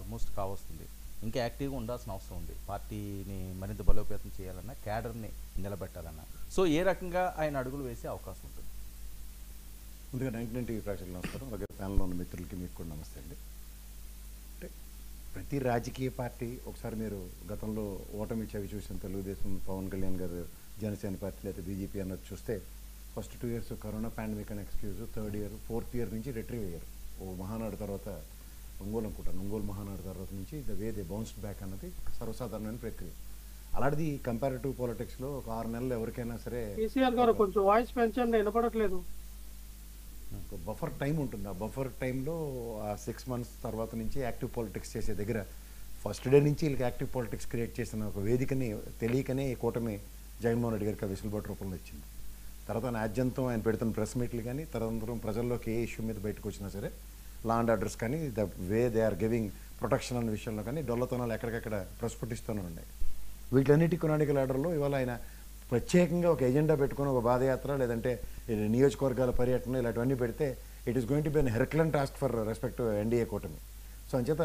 Almost కావస్తుంది. ఇంకా యాక్టివ్గా ఉండాల్సిన అవసరం ఉంది. పార్టీని మరింత బలోపేతం చేయాలన్నా, క్యాడర్ని నిలబెట్టాలన్నా. సో ఏ రకంగా ఆయన అడుగులు వేసే అవకాశం ఉంటుంది? ముందుగా 99 టీవీ ప్రేక్షకులకు నమస్కారం. అలాగే ప్యానల్లో ఉన్న మిత్రులకి మీకు కూడా నమస్తే అండి. అంటే ప్రతి రాజకీయ పార్టీ ఒకసారి మీరు గతంలో ఓటమి చవి చూసిన తెలుగుదేశం, పవన్ కళ్యాణ్ గారు జనసేన పార్టీ లేదా బీజేపీ అన్నది చూస్తే ఫస్ట్ 2 years కరోనా పాండమిక్ అని excuse, 3rd year 4th year నుంచి రిట్రీవ్ అయ్యారు. ఓ మహానాడు తర్వాత ఒంగోలు మహానాడు తర్వాత నుంచి the way they bounced back అన్నది సర్వసాధారణమైన ప్రక్రియ. అలాంటిది కంపారిటివ్ పాలిటిక్స్లో ఒక 6 నెలలు ఎవరికైనా సరే కేసీఆర్ గారు కొంచెం వాయిస్ పెంచండి, వినపడట్లేదు. బఫర్ టైం ఉంటుంది. ఆ బఫర్ టైంలో ఆ 6 months తర్వాత నుంచి యాక్టివ్ పాలిటిక్స్ చేసే దగ్గర ఫస్ట్ డే నుంచి వీళ్ళకి యాక్టివ్ పాలిటిక్స్ క్రియేట్ చేసిన ఒక వేదికని తెలియకనే ఈ కూటమి జగన్మోహన్ రెడ్డి గారికి వెసులుబాటు రూపంలో ఇచ్చింది. తర్వాత ఆద్యంతం ఆయన పెడుతున్న ప్రెస్ మీట్లు కానీ, తదనంతరం ప్రజల్లోకి ఏ ఇష్యూ మీద బయటకు వచ్చినా సరే లా అండ్ ఆర్డర్స్ కానీ, the way they are giving protection అనే విషయంలో కానీ డొల్లతనాలు ఎక్కడికక్కడ ప్రస్ఫుటిస్తూనే ఉన్నాయి. వీటన్నిటి కొనాడికల ఆర్డర్లో ఇవాళ ఆయన ప్రత్యేకంగా ఒక ఎజెండా పెట్టుకుని ఒక పాదయాత్ర లేదంటే నియోజకవర్గాల పర్యటన ఇలాంటివన్నీ పెడితే it is going to be an herculean task for respect NDA కూటమి. సో అంచేత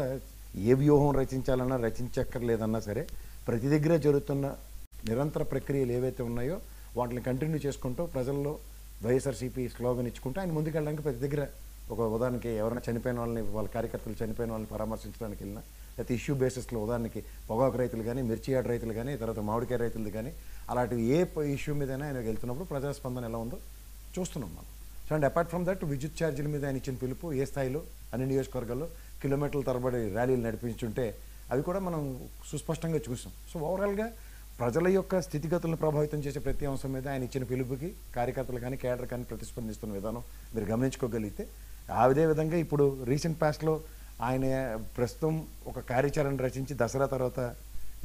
ఏ వ్యూహం రచించాలన్నా రచించక్కర్లేదన్నా సరే ప్రతి దగ్గర జరుగుతున్న నిరంతర ప్రక్రియలు ఏవైతే ఉన్నాయో వాటిని కంటిన్యూ చేసుకుంటూ ప్రజల్లో వైఎస్ఆర్సీపీ స్లోగన్ ఇచ్చుకుంటూ ఆయన ముందుకెళ్ళడానికి ప్రతి దగ్గర ఒక ఉదాహరణకి ఎవరైనా చనిపోయిన వాళ్ళని, వాళ్ళ కార్యకర్తలు చనిపోయిన వాళ్ళని పరామర్శించడానికి వెళ్ళినా, లేకపోతే ఇష్యూ బేసిస్లో ఉదాహరణకి పొగాకు రైతులు కానీ, మిర్చి యార్డ్ రైతులు కానీ, తర్వాత మామిడికాయ రైతులది కానీ అలాంటి ఏ ఇష్యూ మీదైనా ఆయన వెళ్తున్నప్పుడు ప్రజాస్పందన ఎలా ఉందో చూస్తున్నాం మనం. So and apart from that విద్యుత్ ఛార్జీల మీద ఆయన ఇచ్చిన పిలుపు ఏ స్థాయిలో అన్ని నియోజకవర్గాల్లో కిలోమీటర్ల తరబడి ర్యాలీలు నడిపించుంటే అవి కూడా మనం సుస్పష్టంగా చూసాం. సో ఓవరాల్గా ప్రజల యొక్క స్థితిగతులను ప్రభావితం చేసే ప్రతి అంశం మీద ఆయన ఇచ్చిన పిలుపుకి కార్యకర్తలు కానీ కేడర్ కానీ ప్రతిస్పందిస్తున్న విధానం మీరు గమనించుకోగలిగితే, అదే విధంగా ఇప్పుడు రీసెంట్ పాస్ట్లో ఆయన ప్రస్తుతం ఒక కార్యాచరణ రచించి దసరా తర్వాత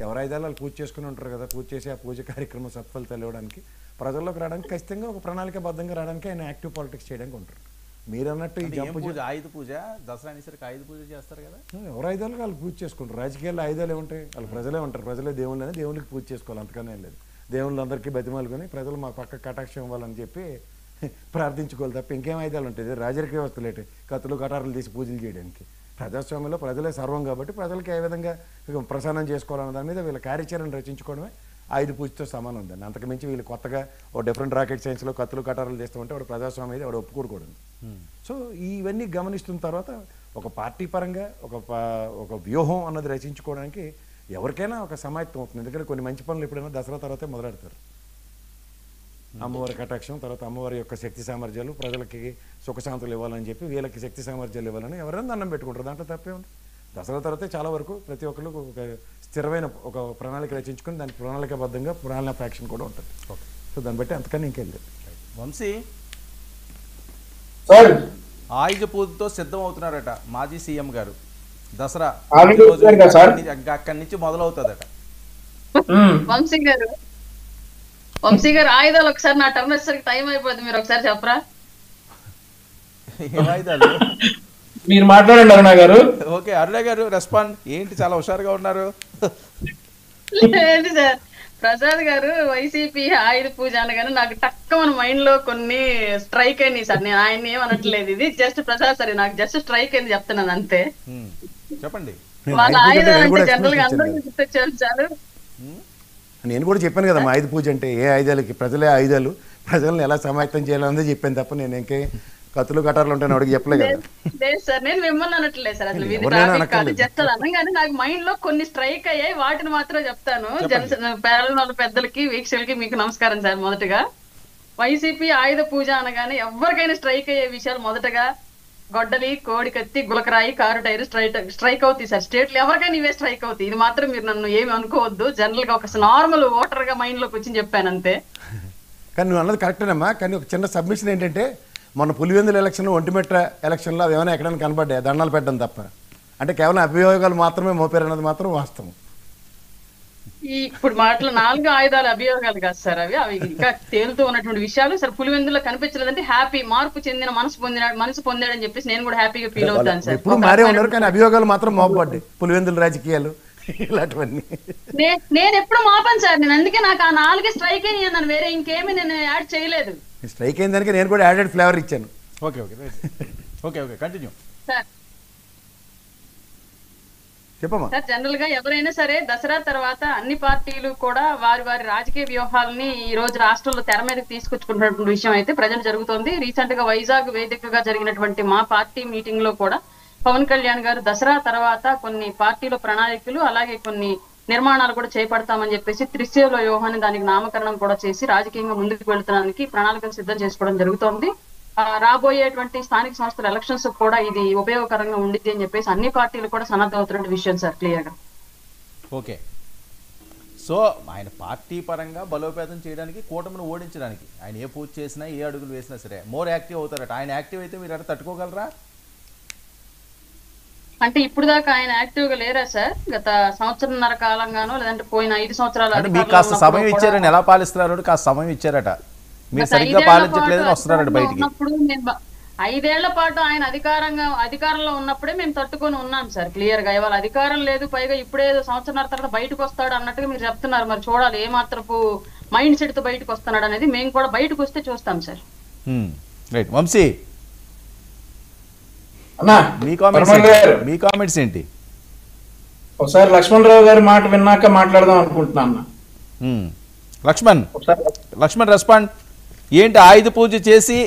ఎవరి ఐదాలు వాళ్ళు పూజ చేసుకుని ఉంటారు కదా, పూజ చేసి ఆ పూజ కార్యక్రమం సత్ఫలితాలు ఇవ్వడానికి ప్రజల్లోకి రావడానికి ఖచ్చితంగా ఒక ప్రణాళికబద్ధంగా రావడానికి ఆయన యాక్టివ్ పాలిటిక్స్ చేయడానికి ఉంటారు. మీరు అన్నట్టు ఈ పూజ, ఆయుధ పూజ, దసరా అనేసరికి ఆయుధ పూజ చేస్తారు కదా, ఎవరు ఐదాలు వాళ్ళు పూజ చేసుకుంటారు. రాజకీయాల్లో ఆయుధాలు ఏముంటాయి, వాళ్ళు ప్రజలే ఉంటారు. ప్రజలే దేవుళ్ళని దేవుళ్ళకి పూజ చేసుకోవాలి, అంతకనే లేదు. దేవుళ్ళందరికీ బతిమాలుకొని ప్రజలు మా పక్క కటాక్షం ఇవ్వాలని చెప్పి ప్రార్థించుకోవాలి తప్ప ఇంకేం ఆయుధాలు ఉంటుంది. రాజకీయ వ్యవస్థలు ఏంటి, కత్తులు కటారులు తీసి పూజలు చేయడానికి. ప్రజాస్వామ్యంలో ప్రజలే సర్వం కాబట్టి ప్రజలకు ఏ విధంగా ప్రసారం చేసుకోవాలన్న దాని మీద వీళ్ళ కార్యాచరణ రచించుకోవడమే ఆయుధ పూజతో సమానం ఉందండి. అంతకుమించి వీళ్ళు కొత్తగా ఓ డిఫరెంట్ రాకెట్ సైన్స్లో కత్తులు కటారులు చేస్తామంటే వాడు ప్రజాస్వామ్యం అయితే వాడు ఒప్పుకోకూడదు. సో ఇవన్నీ గమనిస్తున్న తర్వాత ఒక పార్టీ పరంగా ఒక వ్యూహం అన్నది రచించుకోవడానికి ఎవరికైనా ఒక సమాయత్తం అవుతుంది. ఎందుకంటే కొన్ని మంచి పనులు ఎప్పుడైనా దసరా తర్వాతే మొదలెడతారు. అమ్మవారి కటాక్షం, తర్వాత అమ్మవారి యొక్క శక్తి సామర్థ్యాలు, ప్రజలకి సుఖశాంతులు ఇవ్వాలని చెప్పి వీళ్ళకి శక్తి సామర్థ్యాలు ఇవ్వాలని ఎవరైనా దండం పెట్టుకుంటారు. దాంట్లో తప్పే ఉంది. దసరా తర్వాతే చాలా వరకు ప్రతి ఒక్కళ్ళు ఒక స్థిరమైన ఒక ప్రణాళిక రచించుకొని దానికి ప్రణాళికబద్ధంగా ప్రణాళిక ఫ్యాక్షన్ కూడా ఉంటుంది. ఓకే, సో దాన్ని బట్టి అంతకన్నా ఇంకేం లేదు. వంశీ, ఆయుధ పూజతో సిద్ధం అవుతున్నారట మాజీ సీఎం గారు. దసరా అక్కడి నుంచి మొదలవుతుందట. వంశీ గారు ఆయుధాలు ఒకసారి నా టర్న్ వచ్చేసరికి టైం అయిపోతుంది, మీరు ఒకసారి చెప్పరా? ఏ ఆయుధాలు మీరు మాట్లాడండి అరుణ గారు. ఓకే, అరుణ గారు రెస్పాండ్. ఏంటి చాలా హుషారుగా ఉన్నారు? లేదు సార్, ప్రసాద్ గారు వైసీపీ ఆయుధ పూజ అనగానే నాకు టక్కమని మైండ్ లో కొన్ని స్ట్రైక్ అయినాయి సార్. నేను ఆయన ఏమనట్లేదు, ఇది జస్ట్ ప్రసాద్ సార్ నాకు జస్ట్ స్ట్రైక్ అయింది చెప్తున్నాను అంతే. చెప్పండి. వాళ్ళ ఆయుధాలు అంటే జనరల్ గా అందరికీ గుర్తొచ్చారు సార్. నేను కూడా చెప్పాను కదా, మా ఆయుధ పూజ అంటే ఏ ఆయుధాలకి ప్రజలే ఆయుధాలు, ప్రజలను ఎలా సమాయత్తం చేయాలన్నదే చెప్పాను తప్ప నేను ఇంకే కత్తులు కటార్లు ఉంటాను అడిగి చెప్పలేదు కదా. లేదు సార్, నేను మిమ్మల్ని అనట్లేదు సార్, అసలు జస్ట్ అనగానే నాకు మైండ్ లో కొన్ని స్ట్రైక్ అయ్యాయి, వాటిని మాత్రం చెప్తాను. జనసేన పెద్దలకి వీక్షకులకి మీకు నమస్కారం సార్. మొదటగా వైసీపీ ఆయుధ పూజ అనగానే ఎవరికైనా స్ట్రైక్ అయ్యే విషయాలు మొదటగా గొడ్డలి, కోడి కత్తి, గులకరాయి, కారు టైర్ స్ట్రైక్ అవుతాయి సార్. స్టేట్ లో ఎవరికైనా ఇవే స్ట్రైక్ అవుతాయి. ఇది మాత్రం మీరు నన్ను ఏమి అనుకోవద్దు, జనరల్ గా ఒక నార్మల్ ఓటర్ గా మైండ్ లోకి వచ్చి చెప్పాను అంతే. కానీ నువ్వు అన్నది కరెక్టేనమ్మా. కానీ ఒక చిన్న సబ్మిషన్ ఏంటంటే, మొన్న పులివెందుల ఎలక్షన్, ఒంటిమిట్ట ఎలక్షన్లో అవి ఏమైనా ఎక్కడైనా కనబడ్డాయి దండాలు పెట్టడం తప్ప, అంటే కేవలం అభియోగాలు మాత్రమే మోపారు అన్నది మాత్రం వాస్తవం. ఇప్పుడు మాటలు 4 ఆయుధాలు అభియోగాలు కాదు సార్, అవి ఇంకా తేలుతూ ఉన్నటువంటి విషయాలు సార్. పులివెందులో కనిపించలేదంటే హ్యాపీ, మార్పు చెందిన మనసు పొందాడని చెప్పేసి నేను కూడా హ్యాపీగా ఫీల్ అవుతాను సార్. ఇప్పుడు మారే ఉన్నారు కానీ అభియోగాలు మాత్రం మోపబడ్డాయి, పులివెందుల రాజకీయాలు ఇలాంటివన్నీ. నేను ఎప్పుడు మోపాను సార్, నేను అందుకే నాకు ఆ 4 స్ట్రైక్ అయ్యి అన్నాను, వేరే ఇంకేమీ నేను యాడ్ చేయలేదు. స్ట్రైక్ అయిన దానికి నేను కూడా యాడెడ్ ఫ్లేవర్ ఇచ్చాను. Okay okay okay okay continue sir. చెప్పమ్మా. సార్ జనరల్ గా ఎవరైనా సరే దసరా తర్వాత అన్ని పార్టీలు కూడా వారి వారి రాజకీయ వ్యూహాలని ఈ రోజు రాష్ట్రంలో తెర మీదకి తీసుకొచ్చుకున్నటువంటి విషయం అయితే ప్రజలు జరుగుతోంది. రీసెంట్ గా వైజాగ్ వేదికగా జరిగినటువంటి మా పార్టీ మీటింగ్ లో కూడా పవన్ కళ్యాణ్ గారు దసరా తర్వాత కొన్ని పార్టీల ప్రణాళికలు అలాగే కొన్ని నిర్మాణాలు కూడా చేపడతామని చెప్పేసి త్రిశూల వ్యూహాన్ని దానికి నామకరణం కూడా చేసి రాజకీయంగా ముందుకు వెళ్తానికి ప్రణాళికలు సిద్ధం చేసుకోవడం జరుగుతోంది. రాబోయేటువంటి స్థానిక సంస్థల ఎలక్షన్స్ కూడా ఇది ఉపయోగకరంగా ఉండిద్ది అని చెప్పేసి అన్ని పార్టీలు కూడా సన్నద్ధమవుతున్న విషయం సార్ క్లియర్ గా. ఓకే, సో ఆయన పార్టీ పరంగా బలోపేతం చేయడానికి, కూటమిని ఓడించడానికి ఆయన ఏ పూజ చేసినా ఏ అడుగులు వేసినా సరే మోర్ యాక్టివ్ అవుతారట. ఆయన యాక్టివ్ అయితే మీరు అక్కడ తట్టుకోగలరా? అంటే ఇప్పుడు దాకా ఆయన యాక్టివ్ గా లేరా సార్? గత సంవత్సరంన్నర కాలంగానో లేదంటే పోయిన 5 సంవత్సరాలు మీకు కాస్త సమయం ఇచ్చారని ఎలా పాలిస్తున్నారు? కాస్త సమయం ఇచ్చారట, మీరు సరిగ్గా పాలించట్లేదని వస్తున్నారట బయటికి. 5 ఏళ్ల పాటు ఆయన అధికారంలో ఉన్నప్పుడే మేము తట్టుకొని ఉన్నాం సార్ క్లియర్ గా. ఇవాళ అధికారం లేదు, పైగా ఇప్పుడే సంవత్సరాల తర్వాత బయటకు వస్తాడు అన్నట్టుగా మీరు చెప్తున్నారు. మరి చూడాలి ఏ మాత్రపు మైండ్ సెట్ తో బయటకు వస్తున్నాడు అనేది. మేము కూడా బయటకు వస్తే చూస్తాం సార్. రైట్, వంశీ మీ కామెంట్స్ ఏంటి? ఒకసారి లక్ష్మణరావు గారి మాట విన్నాక మాట్లాడదాం అనుకుంటున్నా అన్న. లక్ష్మణ్ రెస్పాండ్ ఏంటి? ఆయుధ పూజ చేసి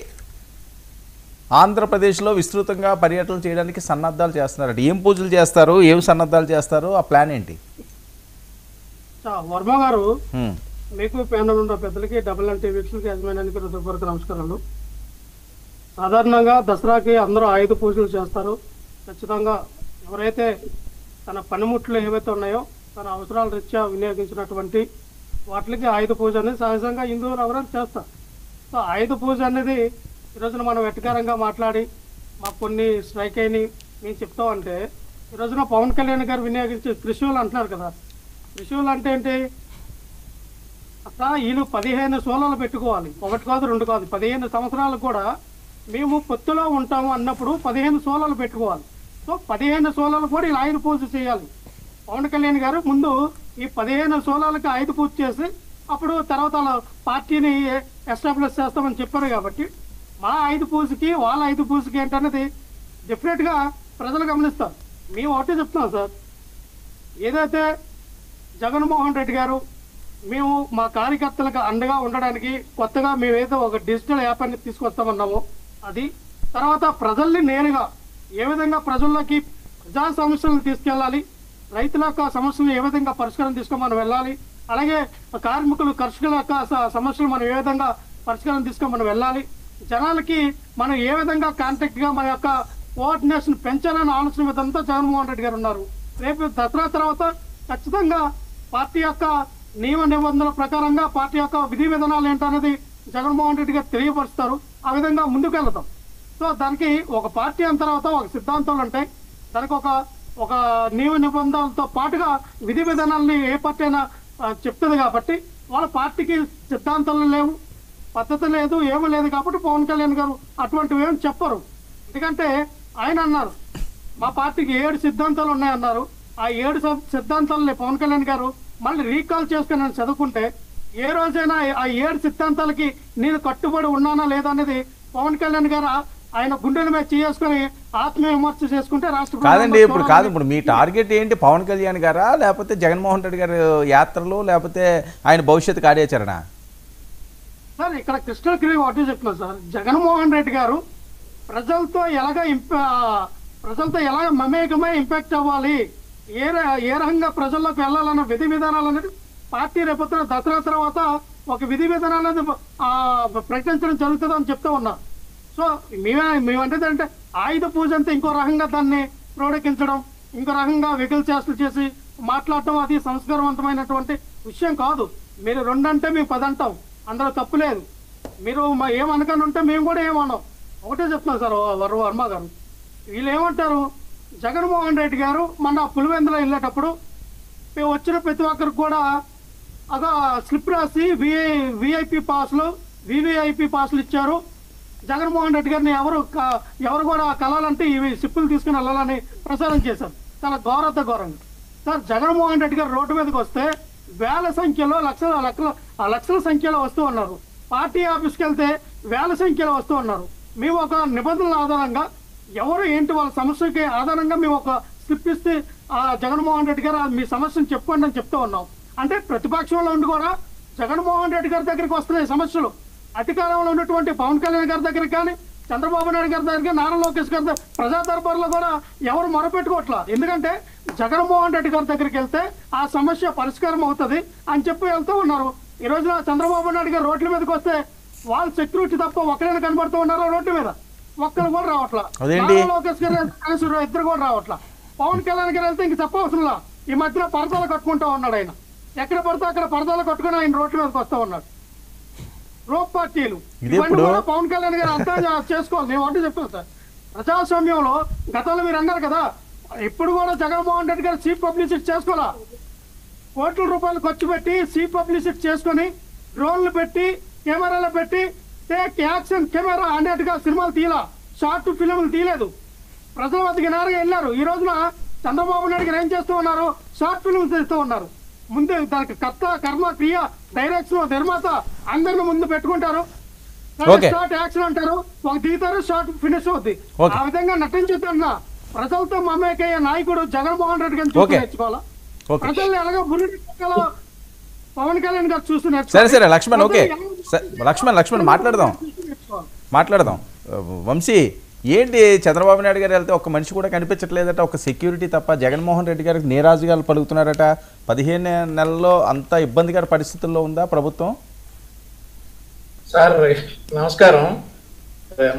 ఆంధ్రప్రదేశ్లో విస్తృతంగా పర్యటన చేయడానికి సన్నద్ధాలు చేస్తున్నారట. ఏం పూజలు చేస్తారు, ఏం సన్నద్ధాలు చేస్తారు, ఆ ప్లాన్ ఏంటి? వర్మ గారు, మీకు ప్యానల్ ఉన్న పెద్దలకి WNT వీక్షకులకి యజమానికి హృదయపూర్వక నమస్కారాలు. సాధారణంగా దసరాకి అందరూ ఆయుధ పూజలు చేస్తారు. ఖచ్చితంగా ఎవరైతే తన పనిముట్లు ఏవైతే ఉన్నాయో తన అవసరాల రీత్యా వినియోగించినటువంటి వాటికి ఆయుధ పూజ అనేది సహజంగా హిందువులు ఎవరైనా చేస్తారు. సో ఆయుధ పూజ అనేది ఈరోజున మనం వెటకారంగా మాట్లాడి మాకు కొన్ని స్ట్రైక్ అయినాయి మేము చెప్తామంటే, ఈరోజున పవన్ కళ్యాణ్ గారు వినియోగించే త్రిశూలు అంటున్నారు కదా. త్రిశూలు అంటే ఏంటి? అట్లా వీళ్ళు 15 సోలాలు పెట్టుకోవాలి. 1 కాదు 2 కాదు, 15 సంవత్సరాలకు కూడా మేము పొత్తులో ఉంటాము అన్నప్పుడు 15 సోలాలు పెట్టుకోవాలి. సో 15 సోలాలు కూడా ఇలా ఆయుధ పూజ చేయాలి. పవన్ కళ్యాణ్ గారు ముందు ఈ 15 సోలాలకి ఆయుధ పూజ చేసి అప్పుడు తర్వాత పార్టీని ఎస్టాబ్లిష్ చేస్తామని చెప్పారు. కాబట్టి మా ఆయుధ పూజకి వాళ్ళ ఆయుధ పూజకి ఏంటనేది డెఫినెట్గా ప్రజలు గమనిస్తారు. మేము ఒకటే చెప్తున్నాం సార్, ఏదైతే జగన్మోహన్ రెడ్డి గారు మేము మా కార్యకర్తలకు అండగా ఉండడానికి కొత్తగా మేమేదో ఒక డిజిటల్ యాప్ అనేది తీసుకొస్తామన్నామో అది, తర్వాత ప్రజల్ని నేరుగా ఏ విధంగా ప్రజల్లోకి ప్రజా సమస్యలను తీసుకెళ్ళాలి, రైతుల యొక్క సమస్యలను ఏ విధంగా పరిష్కారం తీసుకొని మనం వెళ్ళాలి, అలాగే కార్మికులు కర్షకుల యొక్క సమస్యలు మనం ఏ విధంగా పరిష్కారం తీసుకొని మనం వెళ్ళాలి, జనాలకి మనం ఏ విధంగా కాంటాక్ట్గా మన యొక్క కోఆర్డినేషన్ పెంచాలని ఆలోచన విధంతో జగన్మోహన్ రెడ్డి గారు ఉన్నారు. రేపు దసరా తర్వాత ఖచ్చితంగా పార్టీ యొక్క నియమ నిబంధనల ప్రకారంగా పార్టీ యొక్క విధి విధానాలు ఏంటనేది జగన్మోహన్ రెడ్డి గారు తెలియపరుస్తారు. ఆ విధంగా ముందుకు వెళ్తాం. సో దానికి ఒక పార్టీ అయిన తర్వాత ఒక సిద్ధాంతాలు ఉంటాయి, దానికి ఒక నియమ నిబంధనలతో పాటుగా విధి విధానాలని ఏ పార్టీ అయినా చెప్తుంది. కాబట్టి వాళ్ళ పార్టీకి సిద్ధాంతాలు లేవు, పద్ధతి లేదు, ఏమీ లేదు. కాబట్టి పవన్ కళ్యాణ్ గారు అటువంటివి ఏమి చెప్పరు. ఎందుకంటే ఆయన అన్నారు మా పార్టీకి 7 సిద్ధాంతాలు ఉన్నాయన్నారు. ఆ 7 సిద్ధాంతాలని పవన్ కళ్యాణ్ గారు మళ్ళీ రీకాల్ చేసుకుని నేను చదువుకుంటే ఏ రోజైనా ఆ 7 సిద్ధాంతాలకి నేను కట్టుబడి ఉన్నానా లేదా అనేది పవన్ కళ్యాణ్ గారు ఆయన గుండెల మీద చేసుకుని ఆత్మీయ విమర్శ చేసుకుంటే రాష్ట్ర కాదండి. ఇప్పుడు మీ టార్గెట్ ఏంటి? పవన్ కళ్యాణ్ గారా, లేకపోతే జగన్మోహన్ రెడ్డి గారి యాత్రలు, లేకపోతే ఆయన భవిష్యత్తు కార్యాచరణ? సార్ ఇక్కడ క్రిస్టల్ క్లియర్ ఒకటి చెప్తున్నా సార్, జగన్మోహన్ రెడ్డి గారు ప్రజలతో ఎలాగ మమేకమై ఇంపాక్ట్ అవ్వాలి, ఏ రకంగా ప్రజల్లోకి వెళ్ళాలన్న విధి విధానాలు అనేది పార్టీ రేపొద్దున దసరా తర్వాత ఒక విధి విధానాలు అనేది ప్రకటించడం జరుగుతుంది అని చెప్తూ ఉన్నారు. సో మేమంటే అంటే ఆయుధ పూజ అంటే ఇంకో రకంగా దాన్ని ప్రోడకించడం, ఇంకో రకంగా వెకిల్ చేష్టలు చేసి మాట్లాడటం అది సంస్కారవంతమైనటువంటి విషయం కాదు. మీరు 2 అంటే మేము 10 అంటాం, అందులో తప్పు లేదు. మీరు ఏమనకుండా ఉంటే మేము కూడా ఏమన్నాం. ఒకటే చెప్తున్నాం సార్ వర్మ గారు, వీళ్ళు ఏమంటారు, జగన్మోహన్ రెడ్డి గారు మన పులివెందులో వెళ్ళేటప్పుడు మేము వచ్చిన ప్రతి ఒక్కరికి కూడా ఒక స్లిప్ రాసి విఐపి పాస్లు ఇచ్చారు. జగన్మోహన్ రెడ్డి గారిని ఎవరు కూడా కలాలంటే ఇవి స్లిప్పులు తీసుకుని వెళ్ళాలని ప్రచారం చేశారు. చాలా ఘోరంగా సార్. జగన్మోహన్ రెడ్డి గారు రోడ్డు మీదకి వస్తే వేల సంఖ్యలో లక్షల సంఖ్యలో వస్తూ ఉన్నారు. పార్టీ ఆఫీస్కి వెళ్తే వేల సంఖ్యలో వస్తూ ఉన్నారు. మేము ఒక నిబంధనల ఆధారంగా ఎవరు ఏంటి వాళ్ళ సమస్యకి ఆధారంగా మేము ఒక స్లిప్ ఇస్తే జగన్మోహన్ రెడ్డి గారు మీ సమస్యను చెప్పుకోండి అని చెప్తూ ఉన్నాం. అంటే ప్రతిపక్షంలో ఉండి కూడా జగన్మోహన్ రెడ్డి గారి దగ్గరికి వస్తున్నాయి సమస్యలు. అధికారంలో ఉన్నటువంటి పవన్ కళ్యాణ్ గారి దగ్గరికి కానీ, చంద్రబాబు నాయుడు గారి దగ్గర, నారా లోకేష్ గారి ప్రజా దర్బార్లో కూడా ఎవరు మొరపెట్టుకోవట్లా. ఎందుకంటే జగన్మోహన్ రెడ్డి గారి దగ్గరికి వెళ్తే ఆ సమస్య పరిష్కారం అవుతుంది అని చెప్పి వెళ్తూ ఉన్నారు. ఈ రోజున చంద్రబాబు నాయుడు గారు రోడ్ల మీదకి వస్తే వాళ్ళ సెక్యూరిటీ తప్ప ఒక్కరైనా కనబడుతూ ఉన్నారు రోడ్డు మీద, ఒక్కరు కూడా రావట్లా. నారా లోకేష్ గారు ఇద్దరు కూడా రావట్లా. పవన్ కళ్యాణ్ గారు వెళ్తే ఇంక చెప్పవసరంలా. ఈ మధ్యలో పరదాలు కట్టుకుంటూ ఉన్నాడు ఆయన. ఎక్కడ పడితే అక్కడ పరదాలు కట్టుకుని ఆయన రోడ్ల మీదకి వస్తూ ఉన్నాడు. రోప్ పార్టీలు ఇవన్నీ కూడా పవన్ కళ్యాణ్ గారు అర్థం చేసుకోవాలి. నేను అంటే చెప్పాను సార్, ప్రజాస్వామ్యంలో గతంలో మీరు అన్నారు కదా, ఇప్పుడు కూడా జగన్మోహన్ రెడ్డి గారు చీఫ్ పబ్లిసిటీ చేసుకోవాలా. కోట్ల రూపాయలు ఖర్చు పెట్టి చీఫ్ పబ్లిసిటీ చేసుకుని డ్రోన్లు పెట్టి కెమెరాలు పెట్టి టేక్ యాక్షన్ కెమెరా అన్నట్టుగా సినిమాలు తీయాల, షార్ట్ ఫిల్మ్లు తీయలేదు. ప్రజల వద్దకు నేరుగా వెళ్ళారు. ఈ రోజున చంద్రబాబు నాయుడు గారు ఏం చేస్తూ ఉన్నారు, షార్ట్ ఫిల్మ్స్ తీస్తూ ఉన్నారు. ముందు దానికి కర్త కర్మ క్రియ డైరెక్షన్ నిర్మాత అందరిని ముందు పెట్టుకుంటారు. షార్ట్ యాక్షన్ అంటారు, ఒక దిగుతారు, షార్ట్ ఫినిష్ అవుద్ది. ఆ విధంగా నటించుతున్నా ప్రజలతో మమేకయ్యే నాయకుడు జగన్మోహన్ రెడ్డి గారిని నేర్చుకోవాలా. ప్రజల్ని ఎలాగో బుల్లి పవన్ కళ్యాణ్ గారు చూస్తున్నారు. సరే లక్ష్మణ్, ఓకే లక్ష్మణ్ మాట్లాడదాం. వంశీ, ఏంటి చంద్రబాబు నాయుడు గారు వెళ్తే ఒక మనిషి కూడా కనిపించట్లేదట, ఒక సెక్యూరిటీ తప్ప. జగన్మోహన్ రెడ్డి గారికి నీరాజుగాలు పలుకుతున్నారట. 15 నెలల్లో అంత ఇబ్బందికర పరిస్థితుల్లో ఉందా ప్రభుత్వం? సార్ నమస్కారం.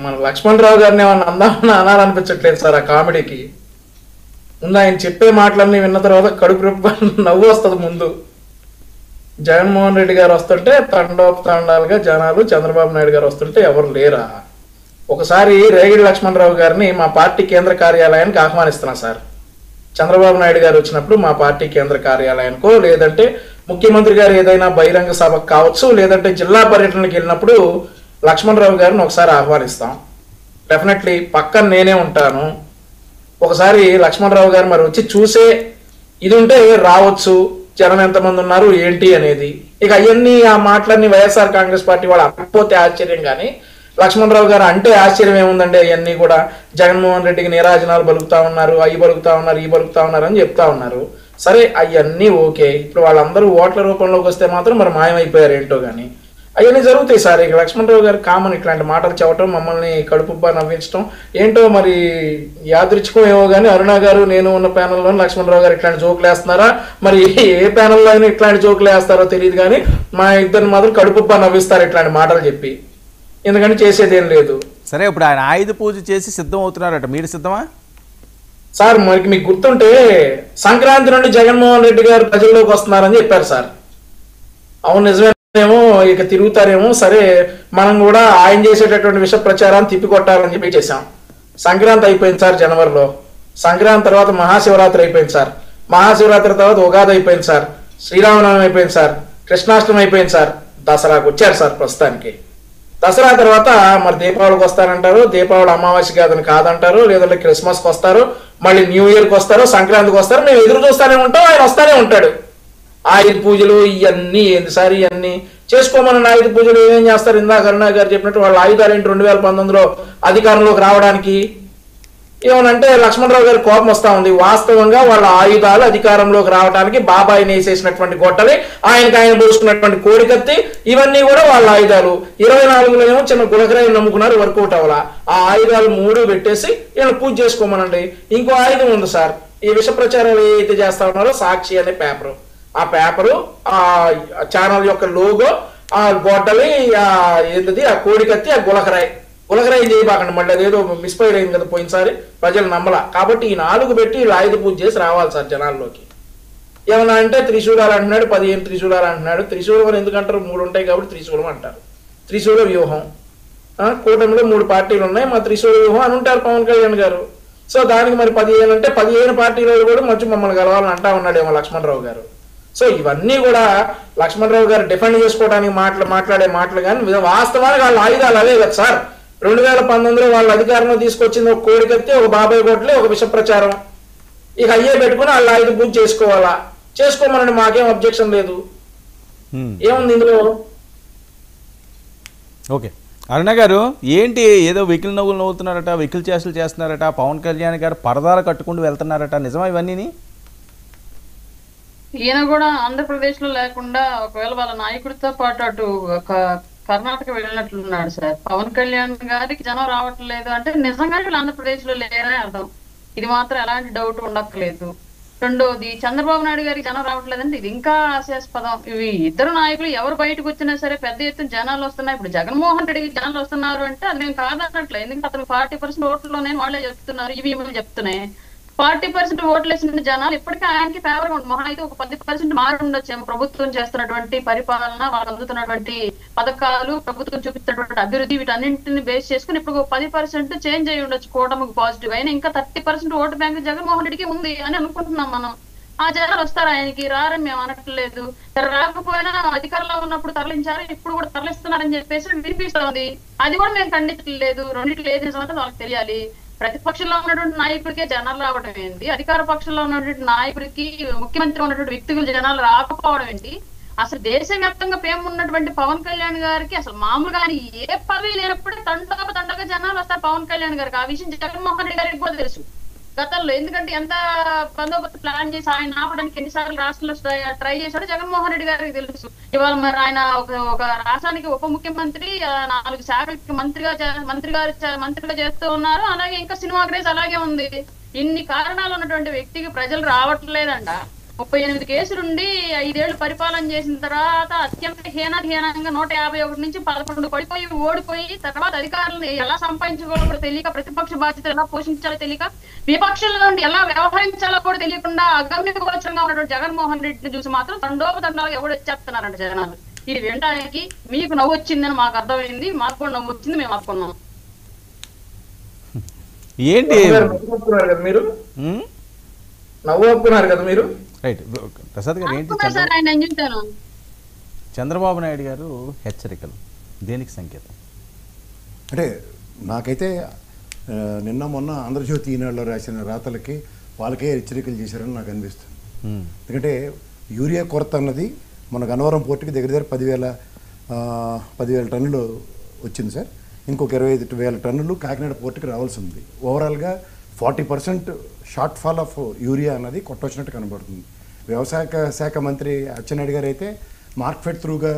మన లక్ష్మణరావు గారిని ఏమన్నా అందామని అనాలనిపించట్లేదు సార్. ఆ కామెడీకి ముందు ఆయన చెప్పే మాటలన్నీ విన్న తర్వాత కడుపు నవ్వు వస్తుంది. ముందు జగన్మోహన్ రెడ్డి గారు వస్తుంటే తండాలుగా జనాలు, చంద్రబాబు నాయుడు గారు వస్తుంటే ఎవరు లేరా? ఒకసారి రేగిడి లక్ష్మణరావు గారిని మా పార్టీ కేంద్ర కార్యాలయానికి ఆహ్వానిస్తున్నా సార్. చంద్రబాబు నాయుడు గారు వచ్చినప్పుడు మా పార్టీ కేంద్ర కార్యాలయానికో, లేదంటే ముఖ్యమంత్రి గారు ఏదైనా బహిరంగ సభకు కావచ్చు, లేదంటే జిల్లా పర్యటనకి వెళ్ళినప్పుడు లక్ష్మణరావు గారిని ఒకసారి ఆహ్వానిస్తాం. డెఫినెట్లీ పక్కన నేనే ఉంటాను. ఒకసారి లక్ష్మణరావు గారు మరి వచ్చి చూసే ఇది ఉంటే రావచ్చు, జనం ఎంతమంది ఉన్నారు ఏంటి అనేది. ఇక అవన్నీ ఆ మాటలన్నీ వైఎస్ఆర్ కాంగ్రెస్ పార్టీ వాళ్ళు అనకపోతే ఆశ్చర్యం, కానీ లక్ష్మణరావు గారు అంటే ఆశ్చర్యం ఏముందండి. అవన్నీ కూడా జగన్మోహన్ రెడ్డికి నీరాజనాలు బలుకుతా ఉన్నారు, అవి బలుకుతా ఉన్నారు, ఈ బలుకుతా ఉన్నారు అని చెప్తా ఉన్నారు. సరే అవన్నీ ఓకే. ఇప్పుడు వాళ్ళందరూ ఓట్ల రూపంలోకి వస్తే మాత్రం మరి మాయమైపోయారు ఏంటో. కానీ అవన్నీ జరుగుతాయి సార్. ఇక లక్ష్మణరావు గారు కామన్ ఇట్లాంటి మాటలు చెప్పడం, మమ్మల్ని కడుపుబ్బా నవ్వించడం ఏంటో మరి యాదృచ్ఛికం ఏమో. కానీ అరుణ గారు నేను ఉన్న ప్యానెల్లో లక్ష్మణరావు గారు ఇట్లాంటి జోకులు వేస్తున్నారా, మరి ఏ ప్యానెల్లో అయినా ఇట్లాంటి జోకులు వేస్తారో తెలియదు. కానీ మా ఇద్దరిని మాత్రం కడుపుబ్బా నవ్విస్తారు ఇట్లాంటి మాటలు చెప్పి. ఎందుకంటే చేసేదేం లేదు. సరే, ఇప్పుడు ఆయన ఆయుధ పూజ చేసి సిద్ధం అవుతున్నారట, మీరు సిద్ధమా సార్? మరి మీకు గుర్తుంటే సంక్రాంతి నుండి జగన్మోహన్ రెడ్డి గారు ప్రజల్లోకి వస్తున్నారని చెప్పారు సార్. అవును నిజమేమో, ఇక తిరుగుతారేమో. సరే మనం కూడా ఆయన చేసేటటువంటి విష ప్రచారాన్ని తిప్పికొట్టాలని చెప్పి చేశాం. సంక్రాంతి అయిపోయింది సార్ జనవరిలో. సంక్రాంతి తర్వాత మహాశివరాత్రి అయిపోయింది సార్. మహాశివరాత్రి తర్వాత ఉగాది అయిపోయింది సార్. శ్రీరామనవమి అయిపోయింది సార్. కృష్ణాష్టమి అయిపోయింది సార్. దసరాకు వచ్చారు సార్ ప్రస్తుతానికి. దసరా తర్వాత మరి దీపావళికి వస్తారంటారు, దీపావళి అమావాస్య కాదని కాదంటారు, లేదంటే క్రిస్మస్కి వస్తారు, మళ్ళీ న్యూ ఇయర్కి వస్తారు, సంక్రాంతికి వస్తారు. మేము ఎదురు చూస్తూనే ఉంటాం, ఆయన వస్తానే ఉంటాడు. ఆయుధ పూజలు ఇవన్నీ ఏంది సార్? ఇవన్నీ చేసుకోమని ఆయుధ పూజలు ఏమేం చేస్తారు? ఇందాక అరుణ గారు చెప్పినట్టు వాళ్ళ ఆయుధాలు ఏంటి 2019లో అధికారంలోకి రావడానికి? ఏమనంటే లక్ష్మణరావు గారి కోపం వస్తా ఉంది. వాస్తవంగా వాళ్ళ ఆయుధాలు అధికారంలోకి రావడానికి బాబాయిని వేసేసినటువంటి గొట్టలి, ఆయన పోసుకున్నటువంటి కోడికత్తి, ఇవన్నీ కూడా వాళ్ళ ఆయుధాలు. 24లో ఏమో చిన్న గులకరాయి నమ్ముకున్నారు, వర్కౌట్ అవ్వాల. ఆ ఆయుధాలు 3 పెట్టేసి వీళ్ళు పూజ చేసుకోమనండి. ఇంకో ఆయుధం ఉంది సార్. ఈ విష ప్రచారాలు ఏదైతే చేస్తా ఉన్నారో సాక్షి అనే పేపరు, ఆ పేపరు, ఆ ఛానల్ యొక్క లోగో, ఆ గొడ్డలి, ఏంటది ఆ కోడికత్తి, ఆ గులకరాయి చేయబాకండి. మళ్ళీ అదేదో మిస్ఫైర్ అయింది కదా పోయినసారి, ప్రజలు నమ్మలా. కాబట్టి ఈ 4 పెట్టి ఆయుధ పూజ చేసి రావాలి సార్ జనాల్లోకి. ఏమన్నా అంటే త్రిశూలాలు అంటున్నాడు, 15 త్రిశూలాలు అంటున్నాడు. త్రిశూలం అని ఎందుకంటారు? 3 ఉంటాయి కాబట్టి త్రిశూలం అంటారు. త్రిశూల వ్యూహం. కూటమిలో 3 పార్టీలు ఉన్నాయి, మా త్రిశూల వ్యూహం అని ఉంటారు పవన్ కళ్యాణ్ గారు. సో దానికి మరి 15 అంటే 15 పార్టీలో కూడా మంచి మమ్మల్ని కలవాలని అంటా ఉన్నాడేమో లక్ష్మణరావు గారు. సో ఇవన్నీ కూడా లక్ష్మణరావు గారు డిఫెండ్ చేసుకోవడానికి మాట్లాడే మాటలు. కానీ వాస్తవానికి వాళ్ళ ఆయుధాలు అవే కదా సార్. 2019లో వాళ్ళ అధికారంలో తీసుకొచ్చింది ఒక కోడికత్తి, ఒక బాబాయ్ గొడ్లే, ఒక విష ప్రచారం. ఇక అయ్యే పెట్టుకుని వాళ్ళ ఆయుధ పూజ చేసుకోవాలా? చేసుకోమనండి, మాకేం అబ్జెక్షన్ లేదు. ఏముంది ఇందులో? ఓకే, అరుణ గారు ఏంటి ఏదో వెకిల్ నవ్వులు నవ్వుతున్నారట, వెకిల్ చేష్టలు చేస్తున్నారట, పవన్ కళ్యాణ్ గారు పరదాలు కట్టుకుంటూ వెళ్తున్నారట, నిజమా ఇవన్నీ? ఈయన కూడా ఆంధ్రప్రదేశ్ లో లేకుండా ఒకవేళ వాళ్ళ నాయకుడితో పాటు అటు కర్ణాటక వెళ్ళినట్లున్నాడు సార్. పవన్ కళ్యాణ్ గారికి జనం రావట్లేదు అంటే నిజంగా వీళ్ళు ఆంధ్రప్రదేశ్ లో లేరని అర్థం. ఇది మాత్రం ఎలాంటి డౌట్ ఉండక్కలేదు. రెండోది, చంద్రబాబు నాయుడు గారికి జనం రావట్లేదంటే ఇది ఇంకా హాస్యాస్పదం. ఇవి ఇద్దరు నాయకులు ఎవరు బయటకు వచ్చినా సరే పెద్ద ఎత్తున జనాలు వస్తున్నాయి. ఇప్పుడు జగన్మోహన్ రెడ్డికి జనాలు వస్తున్నారు అంటే అది నేను కాదన్నట్లే. ఎందుకంటే అతను 40% ఓట్లలోనే వాళ్ళే చెప్తున్నారు, ఇవి చెప్తున్నాయి. 40% ఓట్లు వేసిన జనాలు ఇప్పటికీ ఆయనకి ఫేవర్ గా ఉంటుంది. మహా అయితే ఒక 10% మారి ఉండొచ్చేమో. ప్రభుత్వం చేస్తున్నటువంటి పరిపాలన, వాళ్ళకి అందుతున్నటువంటి పథకాలు, ప్రభుత్వం చూపిస్తున్నటువంటి అభివృద్ధి, వీటన్నింటిని బేస్ చేసుకుని ఇప్పుడు 10% చేంజ్ అయ్యి ఉండొచ్చు కూటమికి పాజిటివ్ అయినా. ఇంకా 30% ఓటు బ్యాంక్ జగన్మోహన్ రెడ్డికి ఉంది అని అనుకుంటున్నాం మనం. ఆ జనాలు వస్తారు, ఆయనకి రారని మేము అనట్లేదు. రాకపోయినా అధికారంలో ఉన్నప్పుడు తరలించారు, ఇప్పుడు కూడా తరలిస్తున్నారని చెప్పేసి వినిపిస్తోంది. అది కూడా మేము ఖండించలేదు. రెండింటికి ఏది నిజమంటే వాళ్ళకి తెలియాలి. ప్రతిపక్షంలో ఉన్నటువంటి నాయకుడికే జనాలు రావడం ఏంటి, అధికార పక్షంలో ఉన్నటువంటి నాయకుడికి, ముఖ్యమంత్రి ఉన్నటువంటి వ్యక్తులు జనాలు రాకపోవడం ఏంటి? అసలు దేశవ్యాప్తంగా పేరు ఉన్నటువంటి పవన్ కళ్యాణ్ గారికి అసలు మామూలుగా ఏ పదవి లేనప్పుడే తండగా జనాలు వస్తారు పవన్ కళ్యాణ్ గారికి. ఆ విషయం జగన్మోహన్ రెడ్డి గారికి కూడా తెలుసు గతంలో. ఎందుకంటే ఎంత బందోబస్తు ప్లాన్ చేసి ఆయన ఆపడానికి ఎన్నిసార్లు రాష్ట్రంలో ట్రై చేశాడో జగన్మోహన్ రెడ్డి గారికి తెలుసు. ఇవాళ మరి ఆయన ఒక రాష్ట్రానికి ఉప ముఖ్యమంత్రి, 4 శాఖలకి మంత్రిగా చేస్తూ ఉన్నారు. అలాగే ఇంకా సినిమా క్రేజ్ అలాగే ఉంది. ఇన్ని కారణాలు ఉన్నటువంటి వ్యక్తికి ప్రజలు రావట్లేదంట. 38 కేసులుండి 5 ఏళ్లు పరిపాలన చేసిన తర్వాత అత్యంత హీనంగా 151 నుంచి 11 పడిపోయి ఓడిపోయి తర్వాత అధికారులను ఎలా సంపాదించుకోవాలో కూడా తెలియక, ప్రతిపక్ష బాధ్యతలు ఎలా పోషించాలో తెలియక, విపక్షంలో నుండి ఎలా వ్యవహరించాలో కూడా తెలియకుండా అగమ్య గోచరంగా ఉన్నటువంటి జగన్మోహన్ రెడ్డిని చూసి మాత్రం తండోపతండాలు ఎవరు వచ్చేస్తున్నారంట జనాలు. ఇది వినడానికి మీకు నవ్వు వచ్చిందని మాకు అర్థమైంది, మాకు కూడా నవ్వు వచ్చింది, మేము ఆపుకున్నాం. ఏంటి మీరు నవ్వు ఆపుకున్నారు కదా మీరు? రైట్ ప్రసాద్ గారు, ఏంటి చంద్రబాబు నాయుడు గారు హెచ్చరికలు దేనికి సంకేతం? అంటే నాకైతే నిన్న మొన్న ఆంధ్రజ్యోతి ఈనాడులో రాసిన రాతలకి వాళ్ళకే హెచ్చరికలు చేశారని నాకు అనిపిస్తుంది. ఎందుకంటే యూరియా కొరత అన్నది మన గన్నవరం పోర్టుకి దగ్గర 10,000 టన్నులు వచ్చింది సార్. ఇంకొక 25,000 టన్నులు కాకినాడ పోర్టుకి రావాల్సి ఉంది. ఓవరాల్గా 40% షార్ట్ ఫాల్ ఆఫ్ యూరియా అన్నది కొట్టొచ్చినట్టు కనబడుతుంది. వ్యవసాయ శాఖ మంత్రి అచ్చెన్నాయుడు గారు అయితే మార్కెట్ త్రూగా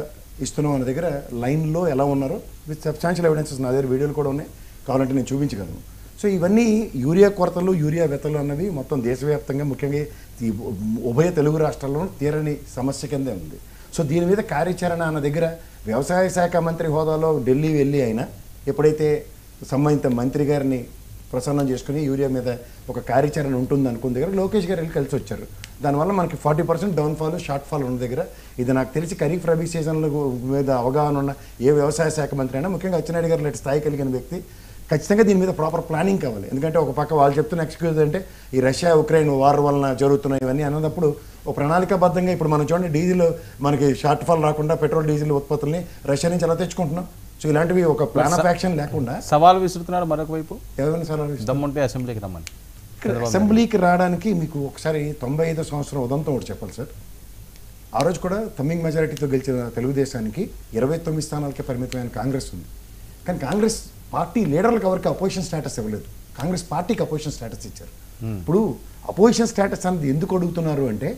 ఇస్తున్నాం అన్న దగ్గర లైన్లో ఎలా ఉన్నారో విత్ సబ్స్టాన్షియల్ ఎవిడెన్సెస్ నా దగ్గర వీడియోలు కూడా ఉన్నాయి, కావాలంటే నేను చూపించగలను. సో ఇవన్నీ యూరియా కొరతలు, యూరియా వెతలు అన్నవి మొత్తం దేశవ్యాప్తంగా, ముఖ్యంగా ఈ ఉభయ తెలుగు రాష్ట్రాల్లో తీరని సమస్య కిందే ఉంది. సో దీని మీద కార్యాచరణ అన్న దగ్గర వ్యవసాయ శాఖ మంత్రి హోదాలో ఢిల్లీ వెళ్ళి అయినా ఎప్పుడైతే సంబంధిత మంత్రి గారిని ప్రసన్నం చేసుకుని యూరియా మీద ఒక కార్యాచరణ ఉంటుంది అనుకున్న దగ్గర లోకేష్ గారు వెళ్ళి కలిసి వచ్చారు. దానివల్ల మనకి 40% డౌన్ఫాల్, షార్ట్ ఫాల్ ఉన్న దగ్గర ఇది నాకు తెలిసి ఖరీఫ్ రబీ సీజన్ల మీద అవగాహన ఉన్న ఏ వ్యవసాయ శాఖ మంత్రి అయినా, ముఖ్యంగా అచ్చెన్నాయుడు గారు లాంటి స్థాయి కలిగిన వ్యక్తి ఖచ్చితంగా దీని మీద ప్రాపర్ ప్లానింగ్ కావాలి. ఎందుకంటే ఒక పక్క వాళ్ళు చెప్తున్న ఎక్స్క్యూజ్ అంటే ఈ రష్యా ఉక్రెయిన్ వార్ వలన జరుగుతున్నాయి ఇవన్నీ అన్నప్పుడు ఒక ప్రణాళికాబద్ధంగా ఇప్పుడు మనం చూడండి, డీజిల్ మనకి షార్ట్ ఫాల్ రాకుండా పెట్రోల్ డీజిల్ ఉత్పత్తుల్ని రష్యా నుంచి ఎలా తెచ్చుకుంటున్నాం. సో ఇలాంటివి ఒక ప్లాన్ ఆఫ్ యాక్షన్ లేకుండా సవాల్ విసురుతున్నాడు మరొక వైపు. ఎవరైనా సవాల్ దమ్ముంటే అసెంబ్లీకి రమ్మని. అసెంబ్లీకి రావడానికి మీకు ఒకసారి 95వ సంవత్సరం ఉదంతం ఒకటి చెప్పాలి సార్. ఆ రోజు కూడా తమ్మింగ్ మెజారిటీతో గెలిచిన తెలుగుదేశానికి 29 స్థానాలకే పరిమితమైన కాంగ్రెస్ ఉంది. కానీ కాంగ్రెస్ పార్టీ లీడర్లకు ఎవరికి అపోజిషన్ స్టేటస్ ఇవ్వలేదు, కాంగ్రెస్ పార్టీకి అపోజిషన్ స్టేటస్ ఇచ్చారు. ఇప్పుడు అపోజిషన్ స్టేటస్ అనేది ఎందుకు అడుగుతున్నారు అంటే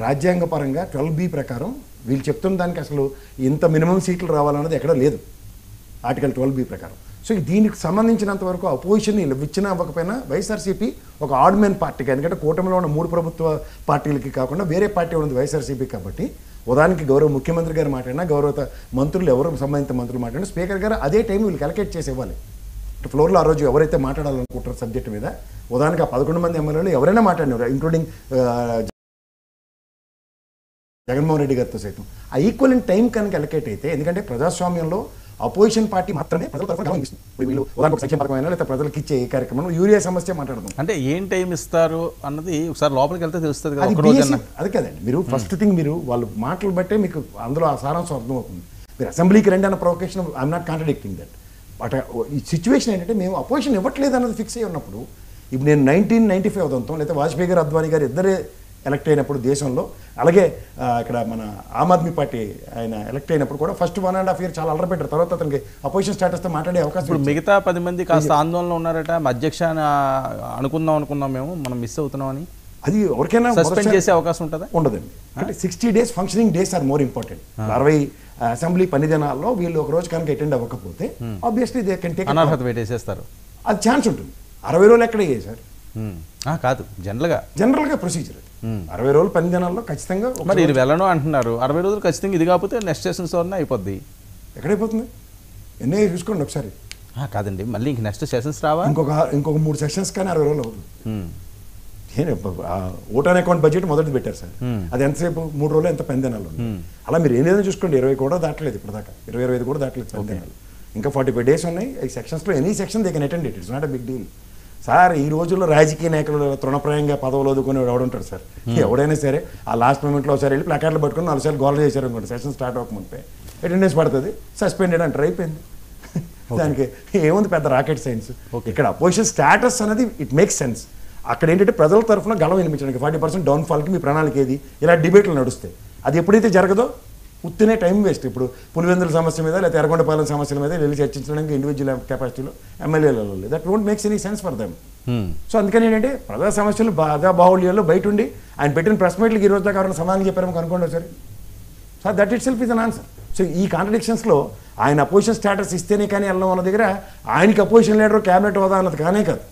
రాజ్యాంగ పరంగా 12B ప్రకారం వీళ్ళు చెప్తున్న దానికి అసలు ఇంత మినిమం సీట్లు రావాలన్నది ఎక్కడా లేదు ఆర్టికల్ 12B ప్రకారం. సో దీనికి సంబంధించినంత వరకు అపోజిషన్ ఇచ్చినా ఇవ్వకపోయినా వైఎస్ఆర్సీపీ ఒక ఆడ్ మెన్ పార్టీకి, ఎందుకంటే కూటమిలో ఉన్న 3 ప్రభుత్వ పార్టీలకి కాకుండా వేరే పార్టీ ఉన్నది వైఎస్ఆర్సీపీ కాబట్టి ఉదాహరణకి గౌరవ ముఖ్యమంత్రి గారు మాట్లాడినా, గౌరవ మంత్రులు ఎవరు సంబంధిత మంత్రులు మాట్లాడినా స్పీకర్ గారు అదే టైం వీళ్ళకి అలకేట్ చేసి ఇవ్వాలి. ఫ్లోర్లో ఆ రోజు ఎవరైతే మాట్లాడాలనుకుంటారో సబ్జెక్ట్ మీద ఉదాహరణకి 11 మంది ఎమ్మెల్యేలు ఎవరైనా మాట్లాడినారు, ఇంక్లూడింగ్ జగన్మోహన్ రెడ్డి గారితో సైతం ఆ ఈక్వల్ ఇన్ టైం కనుక అలకేట్ అయితే, ఎందుకంటే ప్రజాస్వామ్యంలో అపోజిషన్ పార్టీ మాత్రమే ప్రజల తరఫున గమనిస్తుంది. వీళ్ళు ఉదాహరణకు సంక్షేమ పథకమైనా లేదా ప్రజలకు ఇచ్చే ఈ కార్యక్రమం యూరియా సమస్య మాట్లాడదాం అంటే ఏం టైం ఇస్తారు అన్నది ఒకసారి లోపలికి వెళ్తే తెలుస్తుంది కదా. అది కదండి, మీరు ఫస్ట్ థింగ్ మీరు వాళ్ళు మాటలు బట్టే మీకు అందులో ఆ సారాంశం అర్థమవుతుంది. మీరు అసెంబ్లీకి రండి అన్న provocation I'm not contradicting that. But ఈ సిచ్యువేషన్ ఏంటంటే మేము అపోజిషన్ ఇవ్వట్లేదు అన్నది ఫిక్స్ అయ్యి ఉన్నప్పుడు, ఇప్పుడు నేను 1995 ఉదంతం లేదా వాజ్పేయి గారు, అద్వానీ గారు ఇద్దరే ఎలక్ట్ అయినప్పుడు దేశంలో, అలాగే ఇక్కడ మన ఆమ్ ఆద్మీ పార్టీ ఆయన ఎలక్ట్ అయినప్పుడు కూడా ఫస్ట్ 1.5 year చాలా అలర పెట్టారు. తర్వాత అతనికి అపోజిషన్ స్టేటస్తో మాట్లాడే అవకాశం. ఇప్పుడు మిగతా 10 మంది కాస్త ఆందోళనలో ఉన్నారట, అధ్యక్ష అనుకుందాం మేము, మనం మిస్ అవుతున్నామని. అది ఎవరికైనా సస్పెండ్ చేసే అవకాశం ఉంటుందా? ఉండదండి. అంటే 60 days functioning days are more important. 60 assembly పని దినాల్లో వీళ్ళు ఒక రోజు కనుక అటెండ్ అవ్వకపోతే ఆబ్వియస్లీ దే కెన్ టేక్ అనర్హత పెట్టేసేస్తారు. అది ఛాన్స్ ఉంటుంది. 60 రోజులు ఎక్కడ అయ్యాయి సార్? కాదు, జనరల్గా ప్రొసీజర్ 60 రోజులు పని దినాల్లో ఖచ్చితంగా. మరి ఇది వెళ్ళను అంటున్నారు, 60 రోజులు ఖచ్చితంగా ఇది కాకపోతే నెక్స్ట్ సెషన్స్ వల్ల అయిపోద్ది. ఎక్కడైపోతుంది? ఎన్ఐ చూసుకోండి ఒకసారి. కాదండి, మళ్ళీ ఇంక నెక్స్ట్ సెషన్స్ రావా? ఇంకొక 3 సెషన్స్ కానీ 60 రోజులు అవుతుంది. ఓటాన్ అకౌంట్ బడ్జెట్ మొదటి పెట్టారు సార్, అది ఎంతసేపు 3 రోజులు ఎంత పని దినాలు. అలా మీరు ఏదైనా చూసుకోండి, 20 కూడా దాటలేదు ఇప్పటిదాకా, 20-25 కూడా దాటలేదు పని దినాలు. ఇంకా 45 days ఉన్నాయి. ఈ సెక్షన్స్లో any section they can attend it. It's not a big deal sir. ఈ రోజుల్లో రాజకీయ నాయకులు తృణప్రాయంగా పదవులు వదుకొని ఎవడుంటాడు సార్? ఎవడైనా సరే ఆ లాస్ట్ మూమెంట్లో ఒకసారి వెళ్ళి ప్లాకార్డులు పట్టుకుని 4 సార్లు గోల్ చేశారు అనుకోండి, సెషన్ స్టార్ట్ అవ్వకముందే అటెండెన్స్ పడుతుంది, సస్పెండెడ్ అంటారు, అయిపోయింది. దానికి ఏముంది పెద్ద రాకెట్ సైన్స్. ఇక్కడ అపోజిషన్ స్టేటస్ అనేది ఇట్ మేక్స్ సెన్స్. అక్కడ ఏంటంటే ప్రజల తరఫున గళం వినిపించడానికి 40% డౌన్ఫాల్కి మీ ప్రణాళిక ఏది, ఇలా డిబేట్లు నడుస్తాయి. అది ఎప్పుడైతే జరగదో ఉత్తినే టైం వేస్ట్. ఇప్పుడు పులివెందుల సమస్య మీద లేదా ఎర్రగొండపాలెం సమస్యల మీద వెళ్ళి చర్చించడానికి ఇండివిజువల్ కెపాసిటీలో ఎమ్మెల్యేలలో లేదు. That don't makes any sense for them. So అందుకని ఏంటంటే ప్రజా సమస్యలు బాగా బాహుళ్యాల్లో బయట ఉండి ఆయన పెట్టిన ప్రెస్ మీట్లకి ఈ రోజు దాకా ఎవరైనా సమాధానం చెప్పారేమో కనుక్కోండి సరే sir. That it self is an answer. So ఈ కాంట్రడిక్షన్స్లో ఆయన అపోజిషన్ స్టేటస్ ఇస్తేనే కానీ వెళ్ళడం అన్న దగ్గర ఆయనకి అపోజిషన్ లీడర్ క్యాబినెట్ హోదా అన్నది కానే కాదు.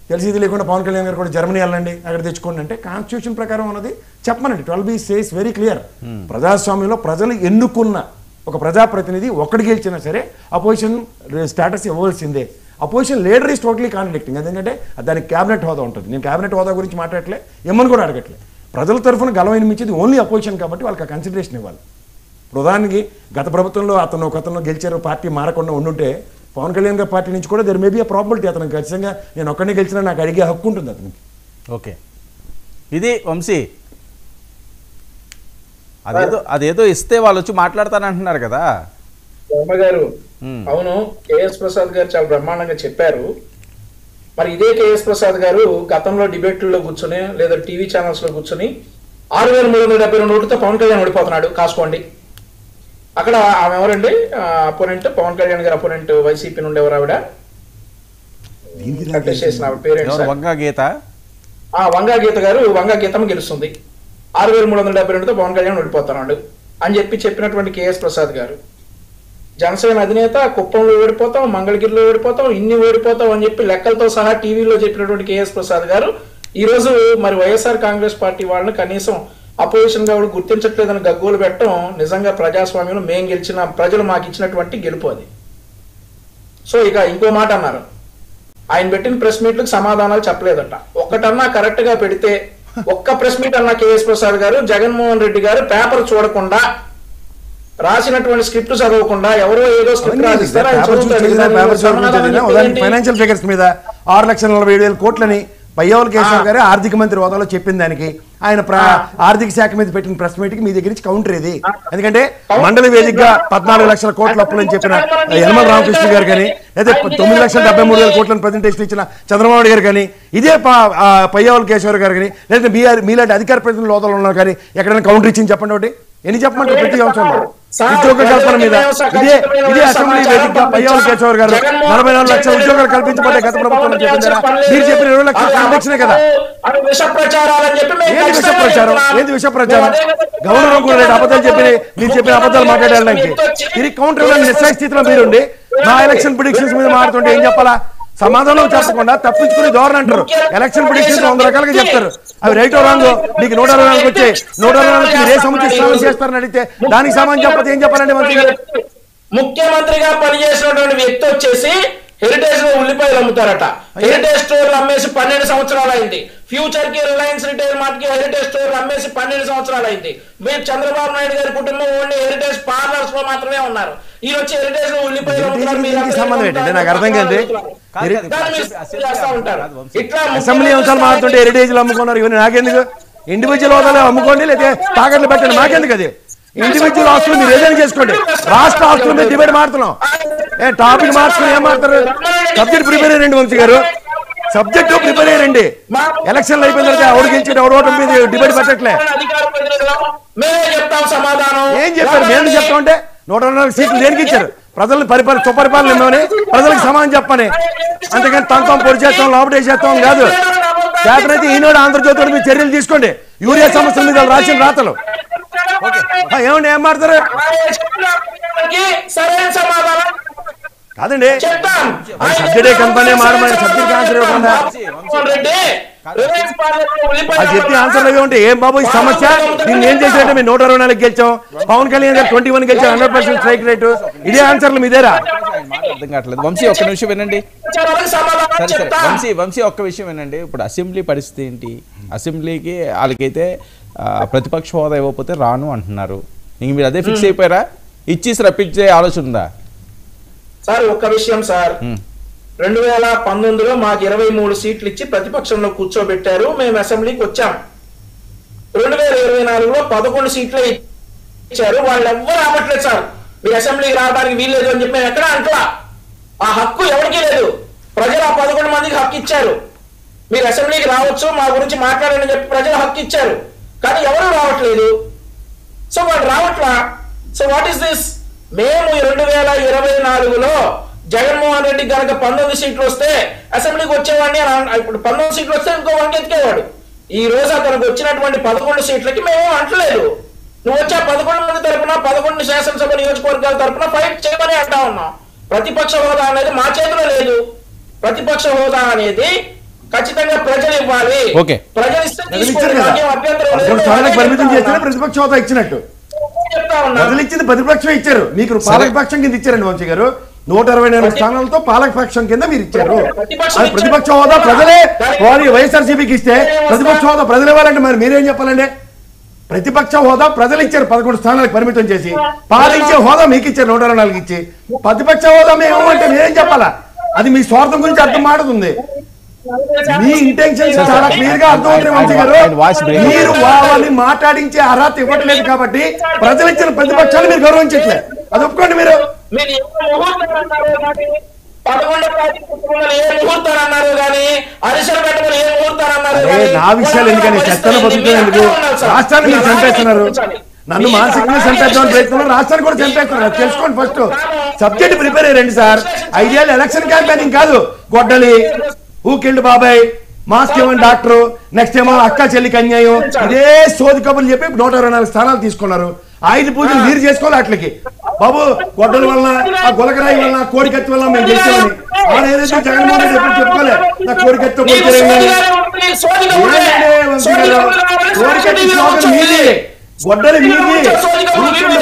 తెలిసి లేకుండా పవన్ కళ్యాణ్ గారు కూడా జర్మనీ వెళ్ళండి అక్కడ తెచ్చుకోండి అంటే కాన్స్టిట్యూషన్ ప్రకారం ఉన్నది చెప్పమనండి. 12B says very clear. ప్రజాస్వామ్యంలో ప్రజలు ఎన్నుకున్న ఒక ప్రజాప్రతినిధి ఒక్కడికి గెలిచినా సరే అపోజిషన్ స్టేటస్ ఇవ్వాల్సిందే. Opposition leader is totally contradicting. ఎందుకంటే దానికి క్యాబినెట్ హోదా ఉంటుంది. నేను క్యాబినెట్ హోదా గురించి మాట్లాడలే, ఏమని కూడా అడగట్లే. ప్రజల తరఫున గలం వినిపించేది ఓన్లీ అపోజిషన్ కాబట్టి వాళ్ళకి ఆ కన్సిడరేషన్ ఇవ్వాలి. ప్రధానికి గత ప్రభుత్వంలో ఒకతను గెలిచారు, పార్టీ మారకుండా ఉండుంటే పవన్ కళ్యాణ్ గారి పార్టీ నుంచి కూడా there may be a probability అతనికి ఖచ్చితంగా నేను ఒక్కడిని గెలిచినా నాకు అడిగే హక్కు ఉంటుంది అతనికి. ఓకే, ఇది వంశీ. అదేదో ఇస్తే వాళ్ళు వచ్చి మాట్లాడతానంటున్నారు కదా గారు. అవును, కేఎస్ ప్రసాద్ గారు చాలా బ్రహ్మాండంగా చెప్పారు. మరి ఇదే కేఎస్ ప్రసాద్ గారు గతంలో డిబేట్లలో కూర్చొని లేదా టీవీ ఛానల్స్ లో కూర్చొని 6,372 ఓట్లతో పవన్ కళ్యాణ్ ఓడిపోతున్నాడు కాసుకోండి. అక్కడ ఆమె ఎవరండి అపోనెంట్, పవన్ కళ్యాణ్ గారు అపోనెంట్ వైసీపీ నుండి ఎవరు ఆవిడ వంగా గీత గారు, వంగా గీతమ్మ గెలుస్తుంది. 6,372తో పవన్ కళ్యాణ్ ఓడిపోతున్నాడు అని చెప్పినటువంటి కేఎస్ ప్రసాద్ గారు, జనసేన అధినేత కుప్పంలో ఓడిపోతాం, మంగళగిరిలో ఓడిపోతాం, ఇన్ని ఓడిపోతాం అని చెప్పి లెక్కలతో సహా టీవీలో చెప్పినటువంటి కేఎస్ ప్రసాద్ గారు ఈ రోజు మరి వైఎస్ఆర్ కాంగ్రెస్ పార్టీ వాళ్ళని కనీసం అపోజిషన్ గా గుర్తించట్లేదని గగ్గోలు పెట్టడం నిజంగా ప్రజాస్వామ్యంలో మేం గెలిచిన ప్రజలు మాకు ఇచ్చినటువంటి గెలుపు అది. సో ఇక ఇంకో మాట అన్నారు, ఆయన పెట్టిన ప్రెస్ మీట్లకు సమాధానాలు చెప్పలేదట. ఒక్కటన్నా కరెక్ట్ గా పెడితే ఒక్క ప్రెస్ మీట్ అన్న కేఎస్ ప్రసాద్ గారు జగన్మోహన్ రెడ్డి గారు పేపర్ చూడకుండా రాసినటువంటి స్క్రిప్ట్ చదవకుండా ఎవరో ఏదో స్క్రిప్ట్ రాసిస్తారు. ఫైనాన్షియల్ ఫిగర్స్ మీద 6,47,000 కోట్లని పయ్యవల కేశవ్ గారు ఆర్థిక మంత్రి హోదాలో చెప్పిన దానికి ఆయన ఆర్థిక శాఖ మీద పెట్టిన ప్రెస్ మీట్ కి మీ దగ్గర నుంచి కౌంటర్ ఇది. ఎందుకంటే మండలి వేదికగా 14 లక్షల కోట్ల అప్పులని చెప్పిన యనమల రామకృష్ణ గారు కానీ, లేదా 9,73,000 కోట్లను ప్రజెంటేషన్ ఇచ్చిన చంద్రబాబు గారు కానీ, ఇదే పయ్యవల కేశవ్ గారు కానీ, లేదా మీలాంటి అధికార ప్రతినిధుల హోదాలో ఉన్నారు కానీ ఎక్కడైనా కౌంటర్ ఇచ్చింది చెప్పండి. ఒకటి ఎన్ని చెప్పమంటారు ప్రతి అంశంలో? ఉద్యోగ కల్పన మీద ఇదే అసెంబ్లీ వేదికగా పయ్యవల కేశవ్ గారు 44 లక్షల ఉద్యోగాలు కల్పించబడ్డాయి గత ప్రభుత్వం చెప్పిందా? మీరు చెప్పిన 20 లక్షల కాంట్రాక్ట్నే కదా. ఏంది విష ప్రచారం? ఏంది విష ప్రచారం? గవర్నర్ కూడా అబద్ధాలు చెప్పి మీరు చెప్పిన అబద్ధాలు మాట్లాడడానికి ఇది కౌంటర్ ఇవ్వడానికి నిస్సాయ స్థితిలో మీరుండి నా ఎలక్షన్ ప్రిడిక్షన్స్ మీద మాట్లాడుతుంటే ఏం చెప్పాలా? సమాధానం చెప్పకుండా తప్పించుకుని ధోరణి అంటారు. ఎలక్షన్ ప్రిడిక్షన్స్ 100 రకాలుగా చెప్తారు. అవి రైట్ రాంగ్. మీకు 124 వచ్చాయి, 124 మీరు ఏ సముచిత చేస్తారని అడిగితే దానికి సమాధానం చెప్పతే ఏం చెప్పాలండి? మంత్రి గారు ముఖ్యమంత్రిగా పనిచేసినటువంటి వ్యక్తి వచ్చేసి హెరిటేజ్ లో ఉల్లిపాయలు అమ్ముతారట. హెరిటేజ్ స్టోర్లు అమ్మేసి 12 సంవత్సరాలు అయింది. ఫ్యూచర్ కి రిలయన్స్ రిటైల్ మార్ట్ కి హెరిటేజ్ స్టోర్లు అమ్మేసి 12 సంవత్సరాలు అయింది. మీరు చంద్రబాబు నాయుడు గారి కుటుంబం ఓన్లీ హెరిటేజ్ పార్లర్స్ లో మాత్రమే ఉన్నారు. ఈ వచ్చి హెరిటేజ్ లో ఉల్లిపాయలు సంబంధం ఏంటంటే నాకు అర్థం కాదు. అసెంబ్లీ అంశాలు మారుతుంటే హెరిటేజ్ లో అమ్ముకున్నారు. ఇవన్నీ నాకెందుకు? ఇండివిజువల్ హోదాలో అమ్ముకోండి, లేదా తాకట్లు పెట్టండి, మాకెందుకు? అది ఇండివిజువల్ ఆస్తులు మీరు ఏదైనా చేసుకోండి. రాష్ట్ర ఆస్తుల మీద డిబేట్ మారుతున్నాం. టాపిక్ మార్చుకుని ఏం మారుతారు? సబ్జెక్ట్ ప్రిపేర్ అయ్యండి వంశీ గారు. సబ్జెక్టు ప్రిపేర్ అయ్యారండి. ఎలక్షన్లు అయిపోయిన తర్వాత ఎవరు గెలిచి ఎవరు ఓటమి మీద డిబేట్ పెట్టట్లే. మేమే చెప్తాం సమాధానం. ఏం చెప్పారు? మేము చెప్తామంటే 124 సీట్లు దేనికి ఇచ్చారు? ప్రజల్ని సుపరిపాలన ఇవ్వమని, ప్రజలకు సమాధానం చెప్పని. అంతేకాని తంతం పొడి చేస్తాం, లోపటే చేస్తాం కాదు. చేతనైతే ఈనాడు ఆంధ్రజ్యోతి మీరు చర్యలు తీసుకోండి. యూరియా సమస్యల మీద రాసిన రాతలు ఏమండి, ఏం మాట్లాడతారు? సరైన సమాధానం కాదండి, సబ్సిడీ కంపెనీ మారమని సబ్సిడీకి ఆన్సర్ ఇవ్వకుండా అది చెప్పి ఆన్సర్లు ఇవి ఉంటే ఏం బాబు ఈ సమస్య? దీన్ని ఏం చేసినట్టు మేము 124 గెలిచాం, పవన్ కళ్యాణ్ గారు 21 గెలిచాం, 100% స్ట్రైక్ రేటు. ఇదే ఆన్సర్లు మీదేరా? అర్థం కావట్లేదు. వంశీ ఒక్క నిమిషం వినండి. సరే వంశీ ఒక్క విషయం వినండి. ఇప్పుడు అసెంబ్లీ పరిస్థితి ఏంటి? అసెంబ్లీకి వాళ్ళకైతే ప్రతిపక్ష హోదా ఇవ్వకపోతే రాను అంటున్నారు. ఇంక మీరు అదే ఫిక్స్ అయిపోయారా? ఇచ్చేసి రప్పించే ఆలోచన ఉందా? సార్ ఒక్క విషయం సార్, 2019లో మాకు 23 సీట్లు ఇచ్చి ప్రతిపక్షంలో కూర్చోబెట్టారు, మేము అసెంబ్లీకి వచ్చాం. 2024లో 11 సీట్లే ఇచ్చారు, వాళ్ళు ఎవ్వరు రావట్లేదు సార్. మీరు అసెంబ్లీకి రావడానికి వీల్లేదు అని చెప్పి మేము ఎక్కడ అంటలా. ఆ హక్కు ఎవరికీ లేదు. ప్రజలు ఆ 11 మందికి హక్కు ఇచ్చారు. మీరు అసెంబ్లీకి రావచ్చు, మా గురించి మాట్లాడని చెప్పి ప్రజలు హక్కు ఇచ్చారు. కానీ ఎవరు రావట్లేదు. సో వాళ్ళు రావట్లా. So what is this? మేము 2024లో జగన్మోహన్ రెడ్డి కనుక 19 సీట్లు వస్తే అసెంబ్లీకి వచ్చేవాడిని. ఇప్పుడు 19 సీట్లు వస్తే ఇంకో వంక ఎత్తుకేవాడు. ఈ రోజు అతనికి వచ్చినటువంటి 11 సీట్లకి మేము అంటలేదు. నువ్వు వచ్చే 11 మంది తరపున 11 శాసనసభ నియోజకవర్గాల తరపున ఫైట్ చేయమని అంటా ఉన్నాం. ప్రతిపక్ష హోదా అనేది మా చేతిలో లేదు. ప్రతిపక్ష హోదా అనేది ఖచ్చితంగా ప్రజలు ఇవ్వాలి. ప్రజలు ఇస్తే పరిమితం చేస్తే ప్రతిపక్ష హోదా ఇచ్చినట్టు. ప్రజలు ఇచ్చింది ప్రతిపక్షం ఇచ్చారు, మీకు పాలకపక్షం కింద ఇచ్చారండి వంశీ గారు. 124 స్థానాలతో పాలకపక్షం కింద మీరు ఇచ్చారు. అది ప్రతిపక్ష హోదా ప్రజలే వైఎస్ఆర్సీపీకి ఇస్తే ప్రతిపక్ష హోదా ప్రజలు ఇవ్వాలంటే మరి మీరేం చెప్పాలండి? ప్రతిపక్ష హోదా ప్రజలు ఇచ్చారు 11 స్థానాలకు పరిమితం చేసి, పాలించే హోదా మీకు ఇచ్చారు 124 ఇచ్చి. ప్రతిపక్ష హోదా మేము అంటే మీరేం చెప్పాలా? అది మీ స్వార్థం గురించి అర్థం మాడుతుంది. మీ ఇంటెన్షన్స్ చాలా క్లియర్ గా అర్థమవుతుంది వంశీ గారు. మీరు వాళ్ళని మాట్లాడించే అర్హత ఇవ్వట్లేదు కాబట్టి ప్రజలు ఇచ్చిన ప్రతిపక్షాలు మీరు గౌరవించట్లేదు. అది ఒప్పుకోండి. మీరు నా విషయాలు ఎందుకని చెత్తను బతుకుతుంది ఎందుకు? రాష్ట్రాన్ని మీరు చంపేస్తున్నారు, నన్ను మానసికంగా చంపేద్దామని ప్రయత్నం, రాష్ట్రాన్ని కూడా చంపేస్తున్నారు. తెలుసుకోండి. ఫస్ట్ సబ్జెక్ట్ ప్రిపేర్ అయ్యండి సార్. ఐడియాలు ఎలక్షన్ క్యాంపెయినింగ్ కాదు. గొడ్డలి, హూ కిల్డ్ బాబాయ్, మాస్క్ ఇవ్వండి డాక్టరు, నెక్స్ట్ ఏమో అక్క చెల్లికి అన్యాయం, ఇదే సోది కబుర్లు చెప్పి 124 స్థానాలు తీసుకున్నారు. ఆయుధ పూజలు మీరు చేసుకోవాలి. అట్లకి బాబు గొడ్డల వల్ల, ఆ గులకరాయి వల్ల, కోడికత్తి వల్ల మేము గెలిచామని ఏదైతే జగన్మోహన్ రెడ్డి ఎప్పుడు చెప్పుకోలే. నా కోడికత్తి కోడికత్తి స్లోగన్ మీది, గొడ్డలి మీది,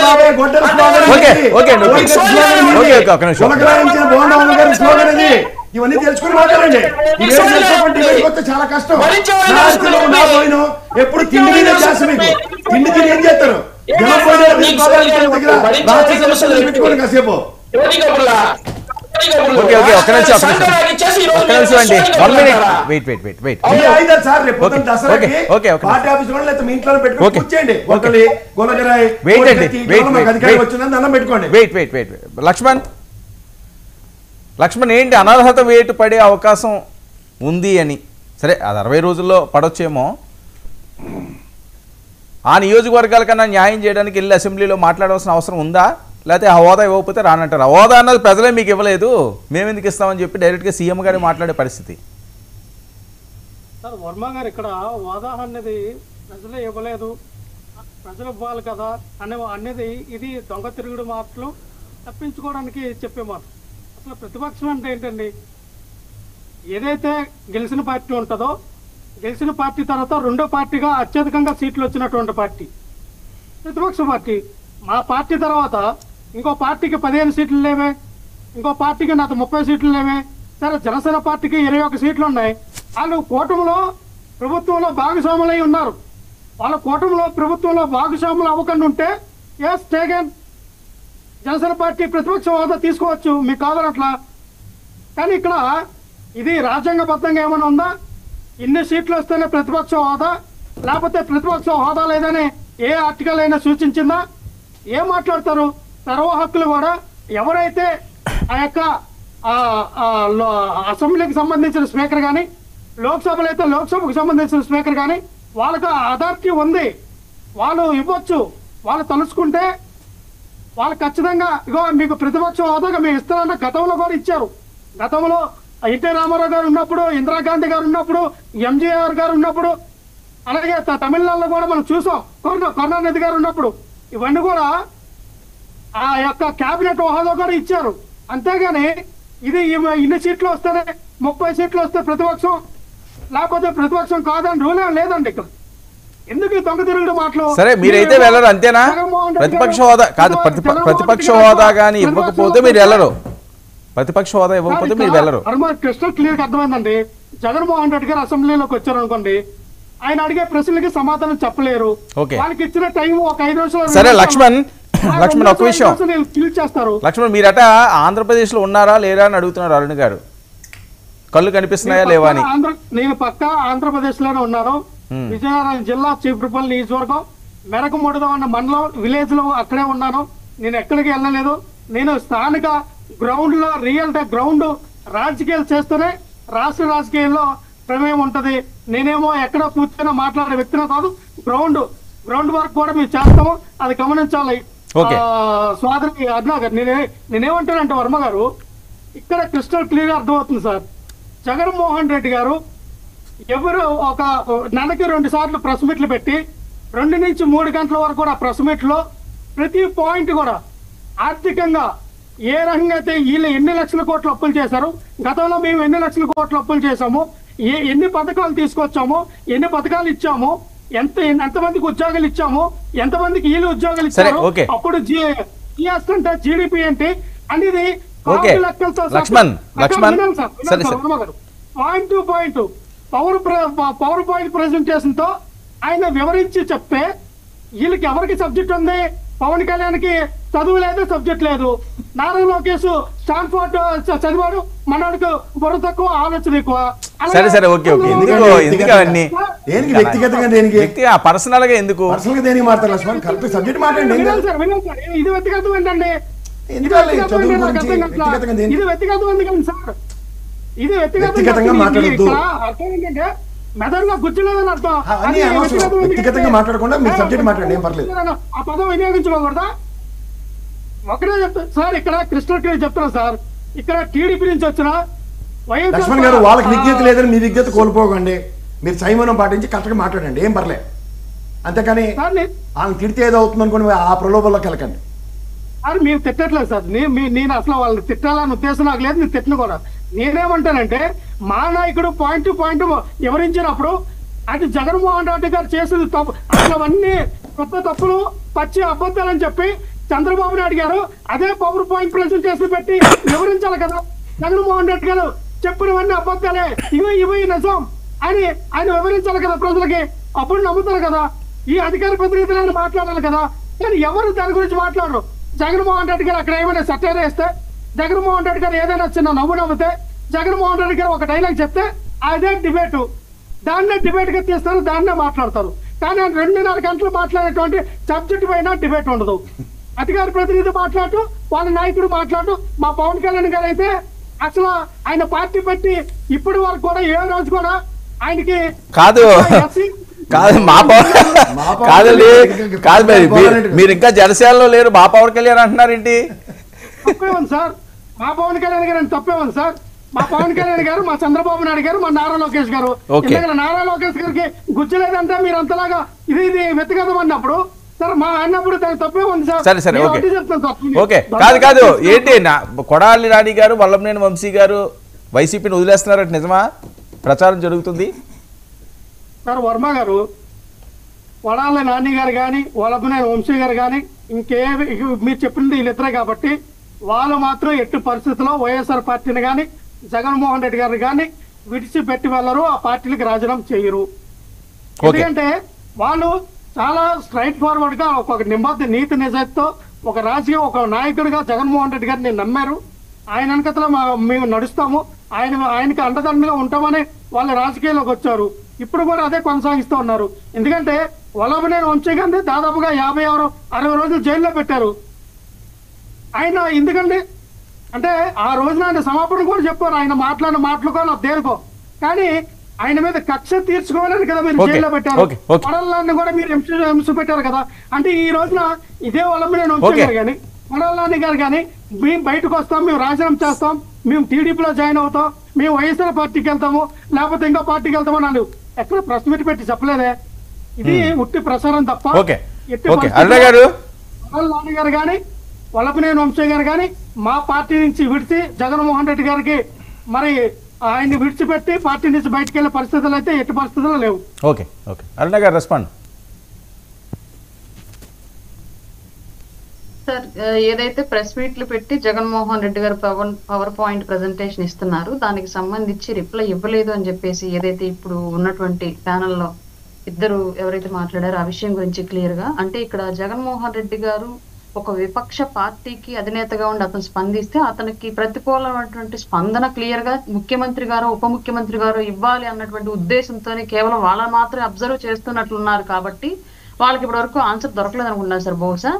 బాబాయ్ గొడ్డలి స్లోగన్, గులకరాయించిన బోండా గారి స్లోగన్ అది. ఇవన్నీ తెలుసుకుని మాట్లాడండి. ఇవేం చాలా కష్టం. నా పోయిన ఎప్పుడు తిండి మీద చేస్తా. మీకు తిండి తిని ఏం చేస్తారు? పెట్టుకోండి కాసేపు. పార్టీ ఆఫీస్ లో మీ ఇంట్లో పెట్టుకోండి. కూర్చోండి. గొడ్డలి, గొలగరాయి, అధికారం వచ్చిందని దండం పెట్టుకోండి. లక్ష్మణ్ ఏంటి అనర్హత వేటు పడే అవకాశం ఉంది అని? సరే అది 60 రోజుల్లో పడొచ్చేమో. ఆ నియోజకవర్గాల కన్నా న్యాయం చేయడానికి వెళ్ళి అసెంబ్లీలో మాట్లాడవలసిన అవసరం ఉందా? లేకపోతే ఆ హోదా ఇవ్వకపోతే రానంటారు. ఆ హోదా అన్నది ప్రజలే మీకు ఇవ్వలేదు, మేము ఎందుకు ఇస్తామని చెప్పి డైరెక్ట్గా సీఎం గారు మాట్లాడే పరిస్థితి. సార్ వర్మ గారు ఇక్కడ హోదా అనేది ప్రజలే ఇవ్వలేదు, ప్రజలు ఇవ్వాలి కదా అనేది ఇది దొంగ తిరుగుడు మాటలు తప్పించుకోవడానికి చెప్పే మాట. అసలు ప్రతిపక్షం అంటే ఏంటండి? ఏదైతే గెలిచిన పార్టీ ఉంటుందో, గెలిచిన పార్టీ తర్వాత రెండో పార్టీగా అత్యధికంగా సీట్లు వచ్చినటువంటి పార్టీ ప్రతిపక్ష పార్టీ. మా పార్టీ తర్వాత ఇంకో పార్టీకి 15 సీట్లు లేవే, ఇంకో పార్టీకి నాకు 30 సీట్లు లేవే. సరే జనసేన పార్టీకి 21 సీట్లు ఉన్నాయి. వాళ్ళు కూటమిలో ప్రభుత్వంలో భాగస్వాములై ఉన్నారు. వాళ్ళ కూటమిలో ప్రభుత్వంలో భాగస్వాములు అవ్వకుండా ఉంటే ఎస్ టేకెన్, జనసేన పార్టీ ప్రతిపక్ష హోదా తీసుకోవచ్చు, మీకు కావాలట్లా. కానీ ఇక్కడ ఇది రాజ్యాంగబద్ధంగా ఏమైనా ఉందా? ఇన్ని సీట్లు వస్తేనే ప్రతిపక్ష హోదా, లేకపోతే ప్రతిపక్ష హోదా లేదని ఏ ఆర్టికల్ అయినా సూచించిందా? ఏం మాట్లాడతారు? సర్వ హక్కులు కూడా ఎవరైతే ఆ యొక్క అసెంబ్లీకి సంబంధించిన స్పీకర్ కానీ లోక్సభలో అయితే లోక్సభకు సంబంధించిన స్పీకర్ కానీ వాళ్ళకి అథారిటీ ఉంది, వాళ్ళు ఇవ్వచ్చు. వాళ్ళు తలుచుకుంటే వాళ్ళు ఖచ్చితంగా ఇగో మీకు ప్రతిపక్ష హోదాగా మేము ఇస్తామన్న గతంలో కూడా ఇచ్చారు. గతంలో ఎన్టీ రామారావు గారు ఉన్నప్పుడు, ఇందిరాగాంధీ గారు ఉన్నప్పుడు, ఎంజీఆర్ గారు ఉన్నప్పుడు, అలాగే తమిళనాడులో కూడా మనం చూసాం కరుణానిధి గారు ఉన్నప్పుడు. ఇవన్నీ కూడా ఆ యొక్క కేబినెట్ హోదా కూడా ఇచ్చారు. అంతేగాని ఇది ఇన్ని సీట్లు వస్తేనే 30 సీట్లు వస్తే ప్రతిపక్షం, లేకపోతే ప్రతిపక్షం కాదని రూల్ ఏం లేదండి ఇక్కడ. ఎందుకు ఈ దొంగ తిరుగుడు మాటలు? సరే మీరైతే వెళ్ళరు అంతేనా? ప్రతిపక్ష హోదా కాదు, ప్రతిపక్ష హోదా కానీ ఇవ్వకపోతే మీరు వెళ్ళరు. ప్రతిపక్ష హోదా ఇవ్వకపోతే మీరు వెళ్ళరు. క్రిస్టల్ క్లియర్ అర్థమైందండి. జగన్మోహన్ రెడ్డి గారు అసెంబ్లీలోకి వచ్చారు అనుకోండి, ఆయన అడిగే ప్రశ్నలకి సమాధానం చెప్పలేరు. వాళ్ళకి ఇచ్చిన టైం ఒక 5 నిమిషాలు. సరే లక్ష్మణ్ ఒక విషయం, చేస్తారు. లక్ష్మణ్ మీరట ఆంధ్రప్రదేశ్ లో ఉన్నారా లేరా అని అడుగుతున్నారు అరుణ్ గారు. కళ్ళు కనిపిస్తున్నాయా లేవా అని. నేను పక్కా ఆంధ్రప్రదేశ్ లోనే ఉన్నాను. విజయనగరం జిల్లా చీపురుపల్లి నియోజకవర్గం మెరకముడిదం అన్న మండలం విలేజ్ లో అక్కడే ఉన్నాను. నేను ఎక్కడికి వెళ్ళలేదు. నేను స్థానిక గ్రౌండ్ లో రియల్ గ్రౌండ్ రాజకీయాలు చేస్తూనే రాష్ట్ర రాజకీయాల్లో ప్రమేయం ఉంటది. నేనేమో ఎక్కడ కూర్చొని మాట్లాడే వ్యక్తినే కాదు. గ్రౌండ్ వర్క్ కూడా మేము చేస్తాము, అది గమనించాలి. సోదరి అర్ణ గారు, నేనేమంటానంటే వర్మ గారు, ఇక్కడ క్రిస్టల్ క్లియర్ అర్థమవుతుంది సార్. జగన్మోహన్ రెడ్డి గారు ఎవరు ఒక నెలకి 2 సార్లు ప్రెస్ మీట్లు పెట్టి 2 నుంచి 3 గంటల వరకు కూడా ప్రెస్ మీట్ లో ప్రతి పాయింట్ కూడా ఆర్థికంగా ఏ రకంగా అయితే వీళ్ళు ఎన్ని లక్షల కోట్ల అప్పులు చేశారు, గతంలో మేము ఎన్ని లక్షల కోట్ల అప్పులు చేశాము, ఎన్ని పథకాలు తీసుకొచ్చాము, ఎన్ని పథకాలు ఇచ్చాము, ఎంతమందికి ఉద్యోగాలు ఇచ్చాము, ఎంతమందికి వీళ్ళు ఉద్యోగాలు ఇచ్చారు, అప్పుడు అంటే జీడిపి ఏంటి అనేది లెక్కలతో point to point power point presentation తో ఆయన వివరించి చెప్తే వీళ్ళకి ఎవరికి సబ్జెక్ట్ ఉంది? పవన్ కళ్యాణ్కి చదువు లేదు, సబ్జెక్ట్ లేదు. నారా లోకేష్ స్టాన్ఫోర్డ్ చదివాడు, మనోడికి బుర్ర తక్కువ, ఆలోచన ఎక్కువ. సరే సరే ఓకే ఓకే. ఎందుకు అవన్నీ వ్యక్తిగా పర్సనల్ గా ఎందుకు ఇది వ్యక్తిగతం ఏంటండి? ఇది వ్యక్తిగతం ఎందుకండి సార్? ఇది వ్యక్తిగతంగా మాట్లాడద్దు. అర్థం ఏంటంటే మెదడులో గుర్తు లేదని అర్థం. వ్యక్తిగతంగా మాట్లాడకుండా మీరు సబ్జెక్ట్ మాట్లాడండి, ఏం పర్లేదు. ఆ పదం వినియోగించుకోకూడదా? ఒకటే చెప్తాను సార్, ఇక్కడ క్రిస్టల్ క్లియర్ చెప్తున్నా సార్. ఇక్కడ టీడీపీ నుంచి వచ్చిన లక్ష్మణ్ గారు వాళ్ళకి విజ్ఞత లేదని మీ విజ్ఞత కోల్పోకండి. మీరు సంయమనం పాటించి కరెక్ట్గా మాట్లాడండి, ఏం పర్లేదు. అంతేకాని వాళ్ళని తిడితే ఏదో అవుతుంది అనుకోండి, ఆ ప్రలోభంలోకి వెళ్ళకండి. అది మేము తిట్టట్లేదు సార్. నేను అసలు వాళ్ళని తిట్టాలని ఉద్దేశం నాకు లేదు, నేను తిట్టను కూడా. నేనేమంటానంటే మా నాయకుడు పాయింట్ టు పాయింట్ వివరించినప్పుడు అది జగన్మోహన్ రెడ్డి గారు చేసేది తప్పు, అసలు అవన్నీ కొత్త తప్పులు, పచ్చి అబద్ధాలని చెప్పి చంద్రబాబు నాయుడు గారు అదే పవర్ పాయింట్ ప్రెజెంటేషన్ పెట్టి వివరించాలి కదా. జగన్మోహన్ రెడ్డి గారు చెప్పినవన్నీ అబద్ధాలే, ఇవి నిజం అని ఆయన వివరించాలి కదా ప్రజలకి. అప్పుడు నమ్ముతారు కదా. ఈ అధికార ప్రతినిధులను మాట్లాడాలి కదా. కానీ ఎవరు దాని గురించి మాట్లాడరు. జగన్మోహన్ రెడ్డి గారు అక్కడ ఏమైనా సటైర్ వేస్తే, జగన్మోహన్ రెడ్డి గారు ఏదైనా చిన్న నవ్వు నవ్వుతే, జగన్మోహన్ రెడ్డి గారు ఒక డైలాగ్ చెప్తే అదే డిబేటు, దాన్నే డిబేట్ గా తీస్తారు, దాన్నే మాట్లాడతారు. కానీ 2.5 గంటలు మాట్లాడేటువంటి సబ్జెక్ట్ పైన డిబేట్ ఉండదు. అధికార ప్రతినిధి మాట్లాడుతూ, వాళ్ళ నాయకుడు మాట్లాడుతూ, మా పవన్ కళ్యాణ్ గారు అయితే అసలు ఆయన పార్టీ పెట్టి ఇప్పటి వరకు కూడా ఏ రోజు కూడా ఆయనకి కాదు మీరు ఇంకా జనసేనలో లేరు, మా పవన్ కళ్యాణ్ అంటున్నారేంటి? తప్పే ఉంది సార్, మా పవన్ కళ్యాణ్ గారు తప్పే ఉంది సార్. మా పవన్ కళ్యాణ్ గారు, మా చంద్రబాబు నాయుడు గారు, మా నారా లోకేష్ గారు. నారా లోకేష్ గారికి గుజ్జలేదంటే మీరు అంతలాగా ఇది వ్యక్తిగతం అన్నప్పుడు సార్, మా అన్నప్పుడు దానికి తప్పే ఉంది సార్. సరే సరే ఓకే. కాదు ఏంటి కొడాలి నాని గారు, వల్లభనేని వంశీ గారు వైసీపీని వదిలేస్తున్నారట, నిజమా? ప్రచారం జరుగుతుంది సార్. వర్మ గారు, కొడాలి నాని గారు కానీ, వల్లభనేని వంశీ గారు కానీ, మీరు చెప్పింది వీళ్ళిద్దరే కాబట్టి వాళ్ళు మాత్రం ఎట్టి పరిస్థితుల్లో వైఎస్ఆర్ పార్టీని కానీ, జగన్మోహన్ రెడ్డి గారిని కానీ విడిచిపెట్టి వెళ్ళరు, ఆ పార్టీలకు రాజీనామా చేయరు. ఎందుకంటే వాళ్ళు చాలా స్ట్రైట్ ఫార్వర్డ్ గా ఒక నీతి నిజాయితీతో ఒక రాజకీయ ఒక నాయకుడిగా జగన్మోహన్ రెడ్డి గారిని నమ్మారు. ఆయన వెనకతలో మేము నడుస్తాము, ఆయనకి అండదండగా ఉంటామని వాళ్ళ రాజకీయాల్లోకి వచ్చారు. ఇప్పుడు కూడా అదే కొనసాగిస్తూ ఉన్నారు. ఎందుకంటే వల్లభనేని వంశీ గారిని దాదాపుగా 50-60 రోజులు జైల్లో పెట్టారు. ఆయన ఎందుకండి అంటే ఆ రోజున ఆయన సమాపన కూడా చెప్పారు, ఆయన మాట్లాడిన మాటలుకో నా దేనికో. కానీ ఆయన మీద కక్ష తీర్చుకోవాలని కదా మీరు Okay, జైల్లో పెట్టారు. okay, okay. కొడాలని కూడా మీరు హింస పెట్టారు కదా. అంటే ఈ రోజున ఇదే వల్లభనేని వంశీ Okay. గారు కానీ కొడాలని గారు కానీ మేము బయటకు వస్తాం, మేము రాజీనామా చేస్తాం, మేము టీడీపీలో జాయిన్ అవుతాం, మేము వైఎస్ఆర్ పార్టీకి వెళ్తాము, లేకపోతే ఇంకో పార్టీకి వెళ్తాము అని ఎక్కడ ప్రెస్ మీట్ పెట్టి చెప్పలేదే. ఇది ఉట్టి ప్రసారం తప్ప. ఓకే ఎట్టి ఓకే పరిస్థితుల్లో అరుణ గారు కొడాలని గారు కానీ వల్లభనేని వంశీ గారు కానీ మా పార్టీ నుంచి విడిచి జగన్మోహన్ రెడ్డి గారికి మరి ఆయన్ని విడిచిపెట్టి పార్టీ నుంచి బయటకు వెళ్ళే పరిస్థితులు అయితే ఎట్టి పరిస్థితుల్లో లేవు. ఓకే ఓకే అరుణ గారు రెస్పాండ్. సార్, ఏదైతే ప్రెస్ మీట్లు పెట్టి జగన్మోహన్ రెడ్డి గారు పవర్ పాయింట్ ప్రెజెంటేషన్ ఇస్తున్నారు, దానికి సంబంధించి రిప్లై ఇవ్వలేదు అని చెప్పేసి ఏదైతే ఇప్పుడు ఉన్నటువంటి ప్యానెల్లో ఇద్దరు ఎవరైతే మాట్లాడారో ఆ విషయం గురించి క్లియర్ గా, అంటే ఇక్కడ జగన్మోహన్ రెడ్డి గారు ఒక విపక్ష పార్టీకి అధినేతగా ఉండి అతను స్పందిస్తే అతనికి ప్రతికూలమైనటువంటి స్పందన క్లియర్ గా ముఖ్యమంత్రి గారు ఉప ముఖ్యమంత్రి గారు ఇవ్వాలి అన్నటువంటి ఉద్దేశంతోనే కేవలం వాళ్ళని మాత్రమే అబ్జర్వ్ చేస్తున్నట్లున్నారు. కాబట్టి వాళ్ళకి ఇప్పటి వరకు ఆన్సర్ దొరకలేదు అనుకుంటున్నారు సార్. బహుశా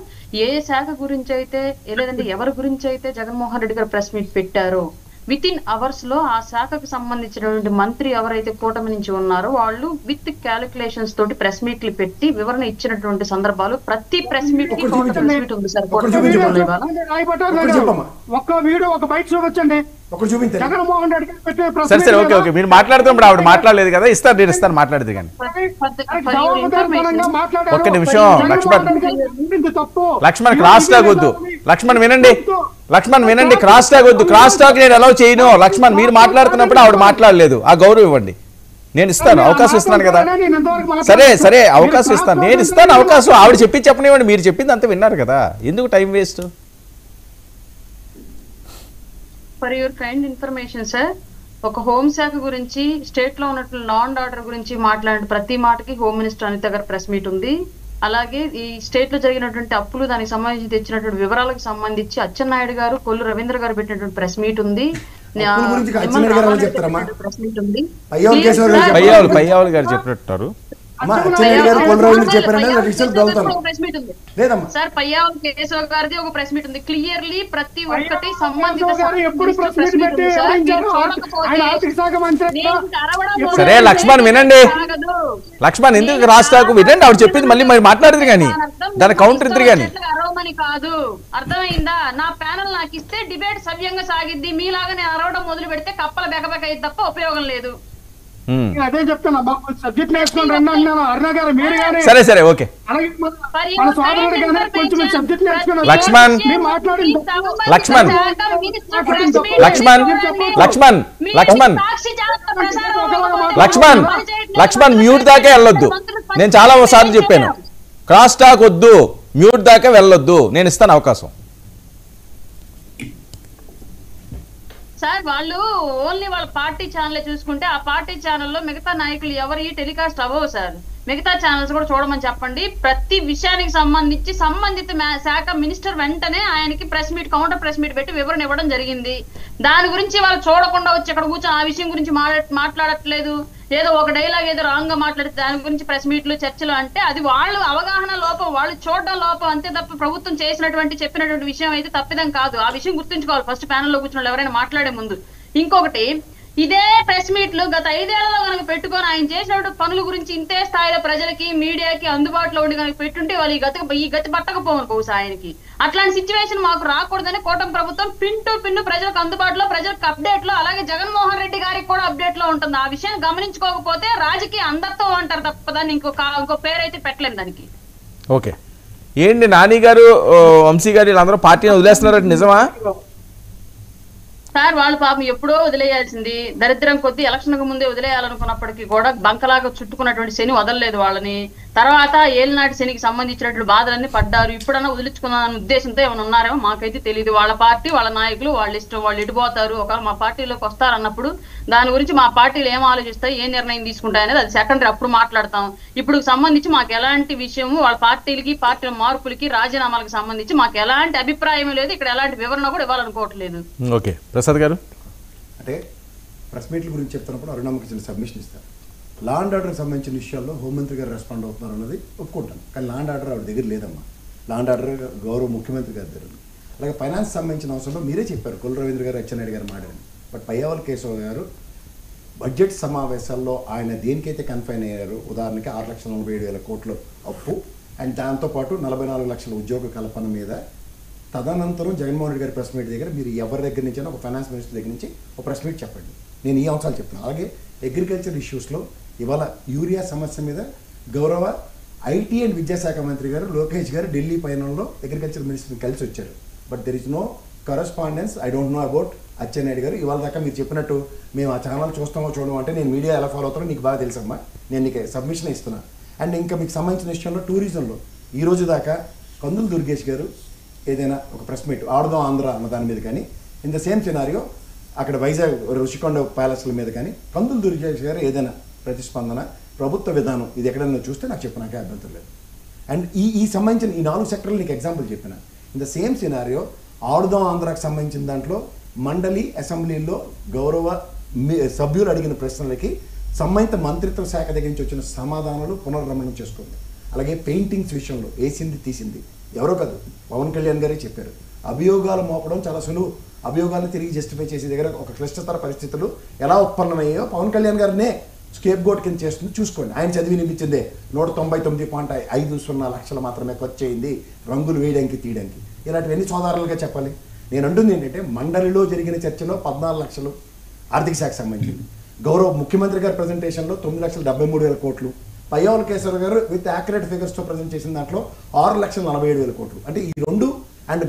ఏ శాఖ గురించి అయితే లేదంటే ఎవరి గురించి అయితే జగన్మోహన్ రెడ్డి గారు ప్రెస్ మీట్ పెట్టారో విత్ ఇన్ అవర్స్ లో ఆ శాఖకు సంబంధించినటువంటి మంత్రి ఎవరైతే కూటమి నుంచి ఉన్నారో వాళ్ళు విత్ క్యాలిక్యులేషన్స్ తోటి ప్రెస్ మీట్లు పెట్టి వివరణ ఇచ్చినటువంటి సందర్భాలు ప్రతి ప్రెస్ మీట్ కి ప్రెస్ మీట్ ఉంది సార్. ఒక్క వీడియో ఒక బయట చూపించండి. జగన్మోహన్ రెడ్డి గారు పెట్టే ప్రెస్ సరే సరే ఓకే ఓకే మీరు మాట్లాడుతున్నప్పుడు ఆవిడ మాట్లాడలేదు కదా, ఇస్తారు నేను ఇస్తాను మాట్లాడేది కానీ. ఒక్క నిమిషం లక్ష్మణ్ క్రాస్ టాక్ వద్దు. లక్ష్మణ్ వినండి, లక్ష్మణ్ వినండి, క్రాస్ టాక్ వద్దు. క్రాస్ టాక్ నేను అలౌ చేయను. లక్ష్మణ్ మీరు మాట్లాడుతున్నప్పుడు ఆవిడ మాట్లాడలేదు, ఆ గౌరవం ఇవ్వండి. నేను ఇస్తాను, అవకాశం ఇస్తున్నాను కదా. సరే సరే అవకాశం ఇస్తాను, నేను ఇస్తాను అవకాశం. ఆవిడ చెప్పి చెప్పనివ్వండి, మీరు చెప్పింది అంతా విన్నారు కదా, ఎందుకు time waste? For your kind information sir, ఒక హోంశాఖ గురించి స్టేట్ లో ఉన్నట్లు లా అండ్ ఆర్డర్ గురించి మాట్లాడిన ప్రతి మాటకి హోమ్ మినిస్టర్ అనిత గారి ప్రెస్ మీట్ ఉంది. అలాగే ఈ స్టేట్ లో జరిగినటువంటి అప్పులు దానికి సంబంధించి తెచ్చినటువంటి వివరాలకు సంబంధించి అచ్చెన్నాయుడు గారు కొల్లు రవీంద్ర గారు పెట్టినటువంటి ప్రెస్ మీట్ ఉంది. ప్రెస్ మీట్ ఉంది. పయ్యావులు గారు చెప్పినట్టారు. సార్ పయ్యావుల కేశవ్ గారిది ఒక ప్రెస్ మీట్ ఉంది. క్లియర్లీ ప్రతి ఒక్కటి సంబంధిత. సరే లక్ష్మణ్ వినండి, లక్ష్మణ్ ఎందుకు రాష్ట్రాకు వినండి, ఆవిడ చెప్పింది మళ్ళీ మరి మాట్లాడదు కానీ దాని కౌంటర్ ఇద్దరు కానీ అరవమని కాదు, అర్థమైందా? నా ప్యానల్ నాకు ఇస్తే డిబేట్ సవ్యంగా సాగిద్ది. మీలాగా నేను అరవడం మొదలు పెడితే కప్పల బెగబెగ అయ్యి తప్ప ఉపయోగం లేదు. అదే చెప్తున్నా, సబ్జెక్ట్ నేర్చుకోండి రండి అన్నాను. అరుణ గారు మీరు కానీ సరే సరే ఓకే మన సోదరుడు కానీ కొంచెం సబ్జెక్ట్ నేర్చుకున్నాను. లక్ష్మణ్ లక్ష్మణ్ లక్ష్మణ్ లక్ష్మణ్ లక్ష్మణ్ లక్ష్మణ్ లక్ష్మణ్ మ్యూట్ దాకా వెళ్ళొద్దు. నేను చాలా సార్లు చెప్పాను, క్రాస్ టాక్ వద్దు, మ్యూట్ దాకా వెళ్ళొద్దు. నేను ఇస్తాను అవకాశం. సార్ వాళ్ళు ఓన్లీ వాళ్ళ పార్టీ ఛానల్ చూసుకుంటే ఆ పార్టీ ఛానల్లో మిగతా నాయకులు ఎవరి టెలికాస్ట్ అవ్వవు సార్. మిగతా ఛానల్స్ కూడా చూడమని చెప్పండి. ప్రతి విషయానికి సంబంధించి సంబంధిత శాఖ మినిస్టర్ వెంటనే ఆయనకి press meet counter press meet పెట్టి వివరణ ఇవ్వడం జరిగింది. దాని గురించి వాళ్ళు చూడకుండా వచ్చి ఇక్కడ కూర్చొని ఆ విషయం గురించి మాట్లాడట్లేదు. ఏదో ఒక డైలాగ్ ఏదో రాంగ్ గా మాట్లాడితే దాని గురించి ప్రెస్ మీట్లు చర్చలు అంటే అది వాళ్ళు అవగాహన లోపం, వాళ్ళు చూడడం లోపం అంతే తప్ప ప్రభుత్వం చేసినటువంటి చెప్పినటువంటి విషయం అయితే తప్పిదం కాదు. ఆ విషయం గుర్తుంచుకోవాలి ఫస్ట్ ప్యానెల్ లో కూర్చున్న ఎవరైనా మాట్లాడే ముందు. ఇంకొకటి, ఇదే ప్రెస్ మీట్లు గత 5 ఏళ్లలో కనుక పెట్టుకొని ఆయన చేసినటువంటి పనుల గురించి ఇంతే స్థాయిలో ప్రజలకి మీడియాకి అందుబాటులో ఉండి కనుక పెట్టుంటే వాళ్ళు ఈ గతి పట్టకపోను బహుశా ఆయనకి. అట్లాంటి సిచ్యువేషన్ మాకు రాకూడదని కూటమి ప్రభుత్వం పిన్ టు పిన్ ప్రజలకు అందుబాటులో, ప్రజలకు అప్డేట్ లో, అలాగే జగన్మోహన్ రెడ్డి గారికి కూడా అప్డేట్ లో ఉంటుంది. ఆ విషయాన్ని గమనించుకోకపోతే రాజకీయ అందత్వం అంటారు తప్ప దాన్ని ఇంకో పేరైతే పెట్టలేము దానికి. ఓకే ఏంటి నాని గారు వంశీ గారు వీళ్ళందరూ పార్టీని వదిలేస్తున్నారంటే నిజమా? సార్ వాళ్ళు పాపం ఎప్పుడో వదిలేయాల్సింది, దరిద్రం కొద్ది ఎలక్షన్ కు ముందే వదిలేయాలనుకున్నప్పటికీ కూడా బంకలాగా చుట్టుకున్నటువంటి శని వదలలేదు వాళ్ళని. తర్వాత ఏలినాటి శనికి సంబంధించినటువంటి బాధలన్నీ పడ్డారు. ఇప్పుడన్నా వదిలించుకున్న ఉద్దేశంతో ఏమైనా ఉన్నారేమో మాకైతే తెలియదు. వాళ్ళ పార్టీ వాళ్ళ నాయకులు వాళ్ళ ఇష్టం, వాళ్ళు ఇటుపోతారు. ఒకవేళ మా పార్టీలోకి వస్తారన్నప్పుడు దాని గురించి మా పార్టీలు ఏం ఆలోచిస్తాయి, ఏ నిర్ణయం తీసుకుంటాయనేది అది సెకండరీ, అప్పుడు మాట్లాడతాం. ఇప్పుడు సంబంధించి మాకు ఎలాంటి విషయము వాళ్ళ పార్టీలకి, పార్టీల మార్పులకి, రాజీనామాలకు సంబంధించి మాకు ఎలాంటి అభిప్రాయం లేదు. ఇక్కడ ఎలాంటి వివరణ కూడా ఇవ్వాలనుకోవట్లేదు. ఓకే ప్రసాద్ గారు, అంటే ప్రెస్ మీట్ల గురించి చెప్తున్నప్పుడు అరుణమ్మకి చిన్న సబ్మిషన్ ఇస్తారు. లా అండ్ ఆర్డర్కి సంబంధించిన విషయాల్లో హోంమంత్రి గారు రెస్పాండ్ అవుతున్నారు అన్నది ఒప్పుకుంటాను. కానీ లా అండ్ ఆర్డర్ ఆవిడ దగ్గర లేదమ్మా. లా అండ్ ఆర్డర్ గౌరవ ముఖ్యమంత్రి గారి దగ్గర. అలాగే ఫైనాన్స్ సంబంధించిన అవసరంలో మీరే చెప్పారు కొల్లు రవీంద్ర గారు, అచ్చెన్నాయుడు గారు మాట్లాడారు. బట్ పయ్యావుల కేశవ్ గారు బడ్జెట్ సమావేశాల్లో ఆయన దేనికైతే కన్ఫైన్ అయ్యారో, ఉదాహరణకి 6,47,000 కోట్ల అప్పు అండ్ దాంతోపాటు 44 లక్షల ఉద్యోగ కల్పన మీద, తదనంతరం జగన్మోహన్ రెడ్డి గారి ప్రెస్ మీట్ దగ్గర మీరు ఎవరి దగ్గర నుంచి అయినా ఒక ఫైనాన్స్ మినిస్టర్ దగ్గర నుంచి ఒక ప్రెస్ మీట్ చెప్పండి, నేను ఈ అంశాలు చెప్తున్నాను. అలాగే అగ్రికల్చర్ ఇష్యూస్లో ఇవాళ యూరియా సమస్య మీద గౌరవ ఐటీ అండ్ విద్యాశాఖ మంత్రి గారు లోకేష్ గారు ఢిల్లీ పయనంలో అగ్రికల్చర్ మినిస్టర్ని కలిసి వచ్చారు. But there is no correspondence. I don't know about Atchannaidu garu. ఇవాళ దాకా మీరు చెప్పినట్టు మేము ఆ ఛానల్ చూస్తామో చూడమో అంటే నేను మీడియా ఎలా ఫాలో అవుతానో నీకు బాగా తెలుసమ్మా, నేను నీకు సబ్మిషన్ ఇస్తున్నా. అండ్ ఇంకా మీకు సంబంధించిన విషయంలో టూరిజంలో ఈ రోజు దాకా కందులు దుర్గేష్ గారు ఏదైనా ఒక ప్రెస్ మీట్ ఆడుదాం ఆంధ్ర అన్న దాని మీద కానీ, ఇన్ ద సేమ్ సినారియో అక్కడ వైజాగ్ రుషికొండ ప్యాలెస్ల మీద కానీ కందులు దుర్గేష్ గారు ఏదైనా ప్రతిస్పందన, ప్రభుత్వ విధానం ఇది ఎక్కడైనా చూస్తే నాకు చెప్పు, నాకే అభ్యంతరం లేదు. అండ్ ఈ సంబంధించిన ఈ 4 సెక్టర్లు నీకు ఎగ్జాంపుల్ చెప్పిన. ఇన్ ద సేమ్ సినారియో ఆడుదాం ఆంధ్రాకి సంబంధించిన దాంట్లో మండలి అసెంబ్లీలో గౌరవ సభ్యులు అడిగిన ప్రశ్నలకి సంబంధిత మంత్రిత్వ శాఖ దగ్గర నుంచి వచ్చిన సమాధానాలు పునర్రమణం చేసుకోండి. అలాగే పెయింటింగ్స్ విషయంలో వేసింది తీసింది ఎవరో కాదు, పవన్ కళ్యాణ్ గారే చెప్పారు. అభియోగాలు మోపడం చాలా సులువు, అభియోగాలను తిరిగి జస్టిఫై చేసే దగ్గర ఒక క్లిష్టతర పరిస్థితులు ఎలా ఉత్పన్నమయ్యాయో పవన్ కళ్యాణ్ గారినే స్కేప్ గోట్ కింద చేస్తుంది చూసుకోండి. ఆయన చదివి నింపించిందే 199.50 లక్షలు మాత్రమే ఖర్చు అయింది రంగులు వేయడానికి తీయడానికి. ఇలాంటివన్నీ సోదారులుగా చెప్పాలి. నేను అంటుంది ఏంటంటే మండలిలో జరిగిన చర్చలో 14 లక్షలు ఆర్థిక శాఖ సంబంధించింది. గౌరవ ముఖ్యమంత్రి గారి ప్రజెంటేషన్లో 9,73,000 కోట్లు, పయ్యావుల కేశవ గారు విత్ యాక్యురేట్ ఫిగర్స్తో ప్రజెంట్ చేసిన దాంట్లో 6,47,000 కోట్లు. అంటే ఈ రెండు అండ్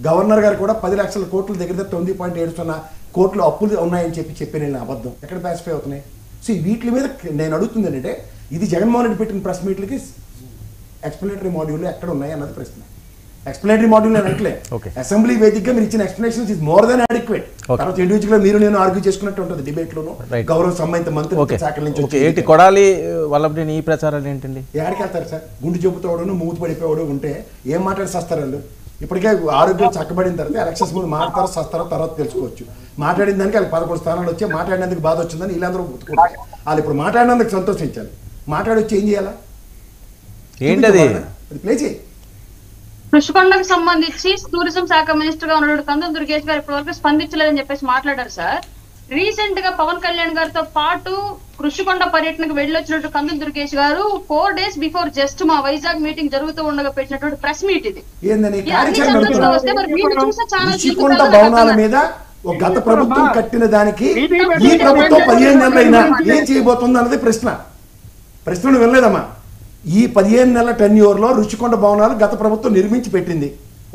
గవర్నర్ గారు కూడా 10 లక్షల కోట్ల దగ్గర 9.70 కోట్లు అప్పులు ఉన్నాయని చెప్పి నేను అబద్ధం ఎక్కడ పాసిఫై అవుతున్నాయి. సో వీటి మీద నేను అడుగుతుంది ఏంటంటే ఇది జగన్మోహన్ రెడ్డి పెట్టిన ప్రెస్ మీట్లకి ఎక్స్ప్లెనేటరీ మాడ్యూల్ ఎక్కడ ఉన్నాయి అన్నది ప్రశ్న. ఎక్స్ప్లెనేటరీ మాడ్యూల్ నేను అంటే అసెంబ్లీ వేదికగా మీరు ఇచ్చిన explanations is more than adequate. తర్వాత ఇండివిజువల్ మీరు నేను ఆర్గ్యూ చేసుకున్నట్టు ఉంటుంది డిబేట్ లోను గౌరవ సంబంధిత మంత్రి శాఖల నుంచి. కొడాలి వల్లభనేని ఈ ప్రచారాలు ఏంటండి? ఎక్కడికి వెళ్తారు సార్? గుండు చెబుతాడు మూతి పడిపోయాడు ఉంటే ఏం మాట్లాడి సస్తారు వాళ్ళు? ఇప్పటికే ఆరోగ్యం చక్కబడిన తర్వాత ఎలక్షన్స్ ముందు మాట్లాడతారో సస్తారో తర్వాత తెలుసుకోవచ్చు. మాట్లాడిన దానికి వాళ్ళకి 11 స్థానాలు వచ్చి మాట్లాడినందుకు బాధ వచ్చిందని వీళ్ళందరూ గుర్తుకుంటారు. వాళ్ళు ఇప్పుడు మాట్లాడినందుకు సంతోషించాలి. మాట్లాడి వచ్చి ఏం చేయాలా? ఏంటది ప్లే చేయి. రుషికొండకు సంబంధించి టూరిజం శాఖ మినిస్టర్ గా ఉన్నాడు కందులు దుర్గేష్ గారు ఇప్పటి వరకు స్పందించలేదని చెప్పేసి మాట్లాడారు సార్. రీసెంట్ గా పవన్ కళ్యాణ్ గారితో పాటు రుషికొండ పర్యటనకు వెళ్ళొచ్చినట్టు కందులు దుర్గేష్ గారు 4 days బిఫోర్ జస్ట్ మా వైజాగ్ మీటింగ్ జరుగుతూ ఉండగా పెట్టినటువంటి ప్రెస్ మీట్ ఇది. రుషికొండ భవనాల మీద గత ప్రభుత్వం కట్టిన దానికి ఈ ప్రభుత్వం 15 నెలలైనా ఏం చేయబోతుంది అన్నది ప్రశ్నను వినలేదమ్మా. ఈ 15 నెలల టెన్యూర్లో రుషికొండ భవనాలు గత ప్రభుత్వం నిర్మించి పెట్టింది.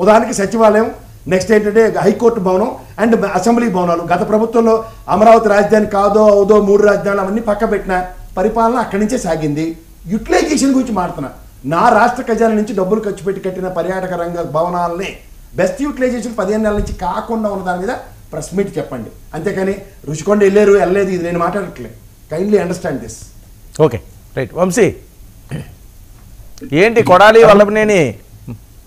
ఉదాహరణకి సచివాలయం, నెక్స్ట్ ఏంటంటే హైకోర్టు భవనం అండ్ అసెంబ్లీ భవనాలు. గత ప్రభుత్వంలో అమరావతి రాజధాని కాదో అవుదో 3 రాజధానులు అవన్నీ పక్క పెట్టిన పరిపాలన అక్కడి నుంచే సాగింది. యూటిలైజేషన్ గురించి మాట్లాడుతున్నా. నా రాష్ట్ర ఖజానా నుంచి డబ్బులు ఖర్చు పెట్టి కట్టిన పర్యాటక రంగ భవనాలని బెస్ట్ యూటిలైజేషన్ 15 నెలల నుంచి కాకుండా ఉన్న దాని మీద ప్రెస్ మీట్ చెప్పండి. అంతేకాని రుషికొండ వెళ్ళలేదు ఇది నేను మాట్లాడట్లేదు. Kindly understand this. Okay right. Vamsi ఏంటి కొడాలి వల్లభనేని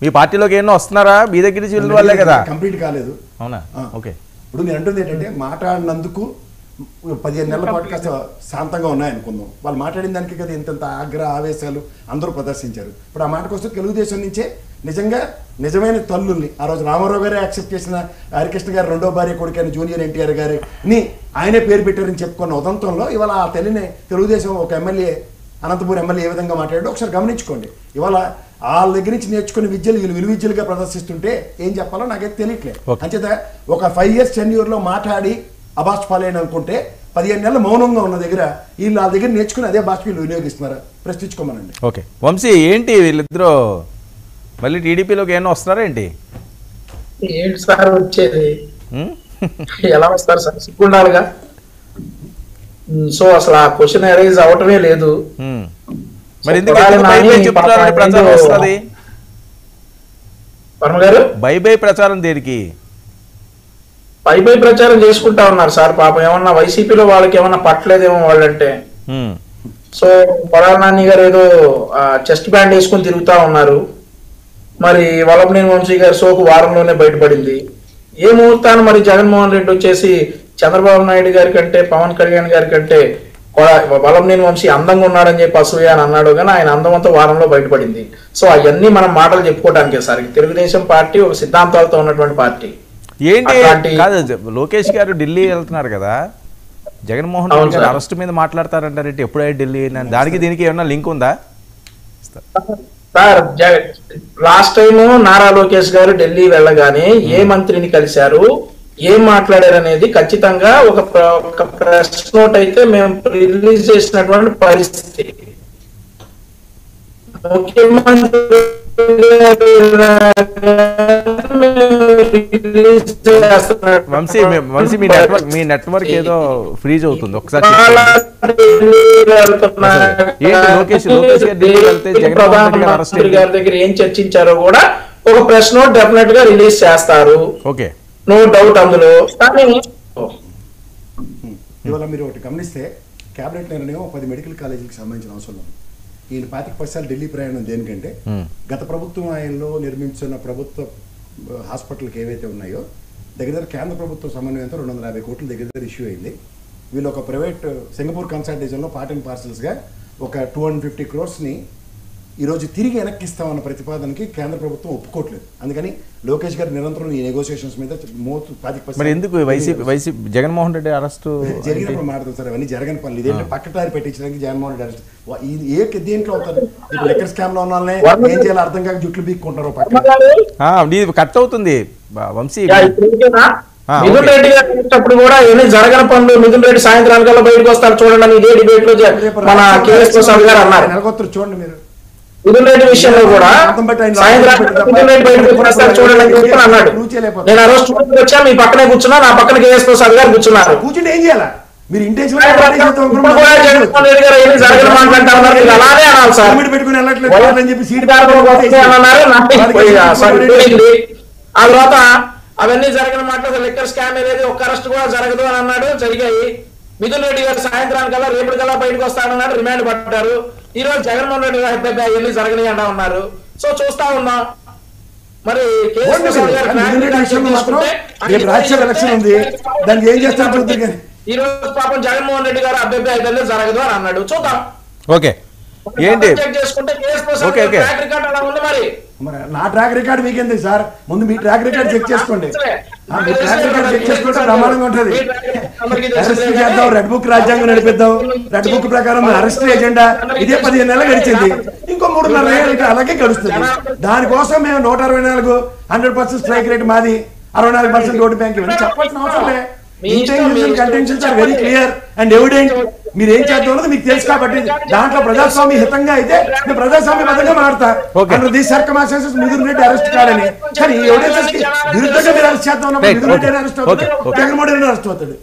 మీ పార్టీలోకి ఏమో వస్తున్నారా? మీ దగ్గర నుంచి వెళ్ళిన వాళ్ళే కదా. కంప్లీట్ కాలేదు. అవునా? ఓకే. ఇప్పుడు నేను అంటుంది ఏంటంటే మాట్లాడినందుకు 15 నెలల పాటు కాస్త శాంతంగా ఉన్నాయనుకుందాం. వాళ్ళు మాట్లాడిన దానికి కదా ఇంత ఆవేశాలు అందరూ ప్రదర్శించారు. ఇప్పుడు ఆ మాటకు వస్తే తెలుగుదేశం నుంచే నిజమైన తల్లుల్ని ఆ రోజు రామారావు గారే యాక్సెప్ట్ చేసిన హరికృష్ణ గారు 2వ భార్య కొడుకైన జూనియర్ ఎన్టీఆర్ గారిని ఆయనే పేరు పెట్టారని చెప్పుకున్న ఉదంతంలో ఇవాళ ఆ తల్లిని తెలుగుదేశం ఒక ఎమ్మెల్యే అనంతపురం ఎమ్మెల్యే ఏ విధంగా మాట్లాడాడో ఒకసారి గమనించుకోండి. ఇవాళ వాళ్ళ దగ్గర నుంచి నేర్చుకున్న విద్యలు వీళ్ళు విలువిద్యలుగా ప్రదర్శిస్తుంటే ఏం చెప్పాలో నాకైతే తెలియట్లేదు. అంచేత ఒక 5 years టెన్యూర్లో మాట్లాడి అబాస్ పాలైన అనుకుంటే 15 నెలలు మౌనంగా ఉన్న దగ్గర వీళ్ళు వాళ్ళ దగ్గర నేర్చుకుని అదే భాష వీళ్ళు వినియోగిస్తున్నారా? ప్రశ్నించుకోమనండి. ఓకే వంశీ ఏంటి వీళ్ళిద్దరూ మళ్ళీ టీడీపీలోకి ఏమన్నా వస్తున్నారా ఏంటి? ఏంటి సార్ వచ్చేది? ఎలా వస్తారు సార్? సిగ్గుండాలిగా. సో అసలు ఆ క్వశ్చన్ అరైజ్ అవటమే లేదు. బై ప్రచారం దేనికి? బై ప్రచారం చేసుకుంటా ఉన్నారు సార్. పాపం ఏమన్నా వైసీపీలో వాళ్ళకి ఏమన్నా పట్టలేదేమో వాళ్ళంటే. సో పడాల నాని గారు ఏదో చెస్ట్ బ్యాండ్ వేసుకొని తిరుగుతా ఉన్నారు. మరి వల్లభనేని వంశీ గారి సోకు వారంలోనే బయటపడింది. ఏ ముహూర్తాన్ని మరి జగన్మోహన్ రెడ్డి వచ్చేసి చంద్రబాబు నాయుడు గారి కంటే పవన్ కళ్యాణ్ గారి కంటే వల్లభనేని వంశీ అందంగా ఉన్నాడని చెప్పి అసూయ అని అన్నాడు, కానీ ఆయన అందం అంతా వారంలో బయటపడింది. సో అవన్నీ మనం మాటలు చెప్పుకోవడానికే సార్. తెలుగుదేశం పార్టీ ఒక సిద్ధాంతాలతో ఉన్నటువంటి పార్టీ. ఏంటి కాదు, లోకేష్ గారు ఢిల్లీ వెళ్తున్నారు కదా, జగన్మోహన్ రెడ్డి గారు అరెస్ట్ మీద మాట్లాడతారంటారంటే ఎప్పుడైతే ఢిల్లీ దానికి దీనికి ఏమన్నా లింక్ ఉందా? Sir last time Nara Lokesh గారు ఢిల్లీ వెళ్ళగానే ఏ మంత్రిని కలిశారు, ఏం మాట్లాడారు అనేది ఖచ్చితంగా ఒక ప్రెస్ నోట్ అయితే మేము రిలీజ్ చేసినటువంటి పరిస్థితి. ముఖ్యమంత్రి వంశీ మీ నెట్వర్క్ ఏదో ఫ్రీజ్ అవుతుంది ఒకసారి. ప్రధానమంత్రి గారి దగ్గర ఏం చర్చించారో కూడా ఒక ప్రెస్ నోట్ డెఫినెట్ గా రిలీజ్ చేస్తారు. ఓకే, నో డౌట్ అందులో. ఇవాళ మీరు ఒకటి గమనిస్తే క్యాబినెట్ నిర్ణయం 10 మెడికల్ కాలేజీలకు సంబంధించిన అవసరం ఉంది. ఈయన 25 ఢిల్లీ ప్రయాణం దేనికంటే గత ప్రభుత్వం ఆయనలో నిర్మించిన ప్రభుత్వ హాస్పిటల్కి ఏవైతే ఉన్నాయో దగ్గర కేంద్ర ప్రభుత్వం సమన్వయంతో 250 కోట్ల దగ్గర ఇష్యూ అయింది. వీళ్ళు ఒక ప్రైవేట్ సింగపూర్ కన్సల్టేషన్లో పార్ట్ అండ్ పార్సల్స్గా ఒక 250 crores-ని ఈరోజు తిరిగి వెనక్కిస్తామన్న ప్రతిపాదనకి కేంద్ర ప్రభుత్వం ఒప్పుకోవట్లేదు. అందుకని లోకేష్ గారు నిరంతరం ఈ నెగోషియేషన్స్ మీద మరి ఎందుకు వైసీపీ జగన్మోహన్ రెడ్డి అరెస్ట్ జరిగినప్పుడు మాట్లాడుతుంది సార్, అవన్నీ జరగని పనులు. ఇదేంటే పక్కటారి పెట్టించడానికి జగన్మోహన్ రెడ్డి అరెస్ట్ ఏ దేంట్లో అవుతారు? ఇప్పుడు లెక్కర్ స్కామ్ లో ఉన్న వాళ్ళని ఏం చేయాలో అర్థం కాక జుట్లు బీక్కుంటారు పక్కన. కట్ అవుతుంది వంశీ. మిథున్ రెడ్డి గారు కూడా ఏమీ జరగని పనులు మిథున్ రెడ్డి సాయంత్రానికల్లా బయటకు వస్తారు చూడండి అని ఇదే డిబేట్ లో మన కేఎస్ ప్రసాద్ గారు అన్నారు. నెలకొత్తరు చూడండి మీరు. మిథున్ రెడ్డి విషయంలో కూడా సాయంత్రానికి మిథున్ రెడ్డి బయటకు వస్తారు చూడండి అని చెప్పి అన్నాడు. నేను ఆ రోజు స్టూడియోకి వచ్చా, మీ పక్కనే కూర్చున్నా, నా పక్కన కేఎస్ ప్రసాద్ గారు కూర్చున్నారు. కూర్చుంటే ఏం చేయాలా? మీరు ఇంటెన్షన్ జగన్మోహన్ రెడ్డి గారు ఏమి జరగని మాట్లాడుతూ ఉన్నారు. అలానే అనాలి సార్. పెట్టుకుని వెళ్ళట్లేదు అని చెప్పి సీట్ ఆ తర్వాత అవన్నీ జరగని మాట్లాడు. లెక్కర్ స్కామ్ అనేది ఒక్క అరెస్ట్ కూడా జరగదు అని అన్నాడు. జరిగాయి. మిథున్ రెడ్డి గారు సాయంత్రానికల్లా రేపటికల్లా బయటకు వస్తానన్నాడు. రిమాండ్ పడ్డారు. ఈ రోజు జగన్మోహన్ రెడ్డి గారు అవన్నీ జరగని అంటా ఉన్నారు. సో చూస్తా ఉన్నాం. మరి రాజ్యసభ ఎలక్షన్ ఉంది, దానికి ఏం చేస్తారు? ఈ రోజు పాపం జగన్మోహన్ రెడ్డి గారు అభ్యర్థి అయితే జరగదు అని అన్నాడు. చూద్దాం. ఓకే, ఏంటి నా ట్రాక్ రికార్డ్ మీకేంది సార్? ముందు మీ ట్రాక్ రికార్డ్ చెక్ చేసుకోండి. మీ ట్రాక్ రికార్డ్ చెక్ చేసుకుంటే ప్రమాణంగా ఉంటుంది. అరెస్ట్ చేద్దాం, రెడ్ బుక్ రాజ్యాంగం నడిపిద్దాం, రెడ్ బుక్ ప్రకారం అరెస్ట్ ఎజెండా ఇదే 15 నెలలు గడిచింది. ఇంకో 3.5 ఏళ్ళు అలాగే గడుస్తుంది. దానికోసం మేము 164 100% స్ట్రైక్ రేట్ మాది, 64% ఓటు బ్యాంక్ ఇవన్నీ చెప్పాల్సిన అవసరం లేదు. Contentions are very clear and evident. మీరు ఏం చేద్దాం అన్నది మీకు తెలుసు కాబట్టి దాంట్లో ప్రజాస్వామ్య హితంగా అయితే నేను ప్రజాస్వామ్య బద్దంగా మాడతా. Under these circumstances Mithun Reddy arrest కాడని, కానీ ఎవిడెన్సెస్ కి విరుద్ధంగా మీరు అరెస్ట్ చేద్దాం ఉన్నప్పుడు మిథున్ రెడ్డి అరెస్ట్ అవుతాడు, జగన్మోహన్ రెడ్డి అరెస్ట్ అవుతాడు.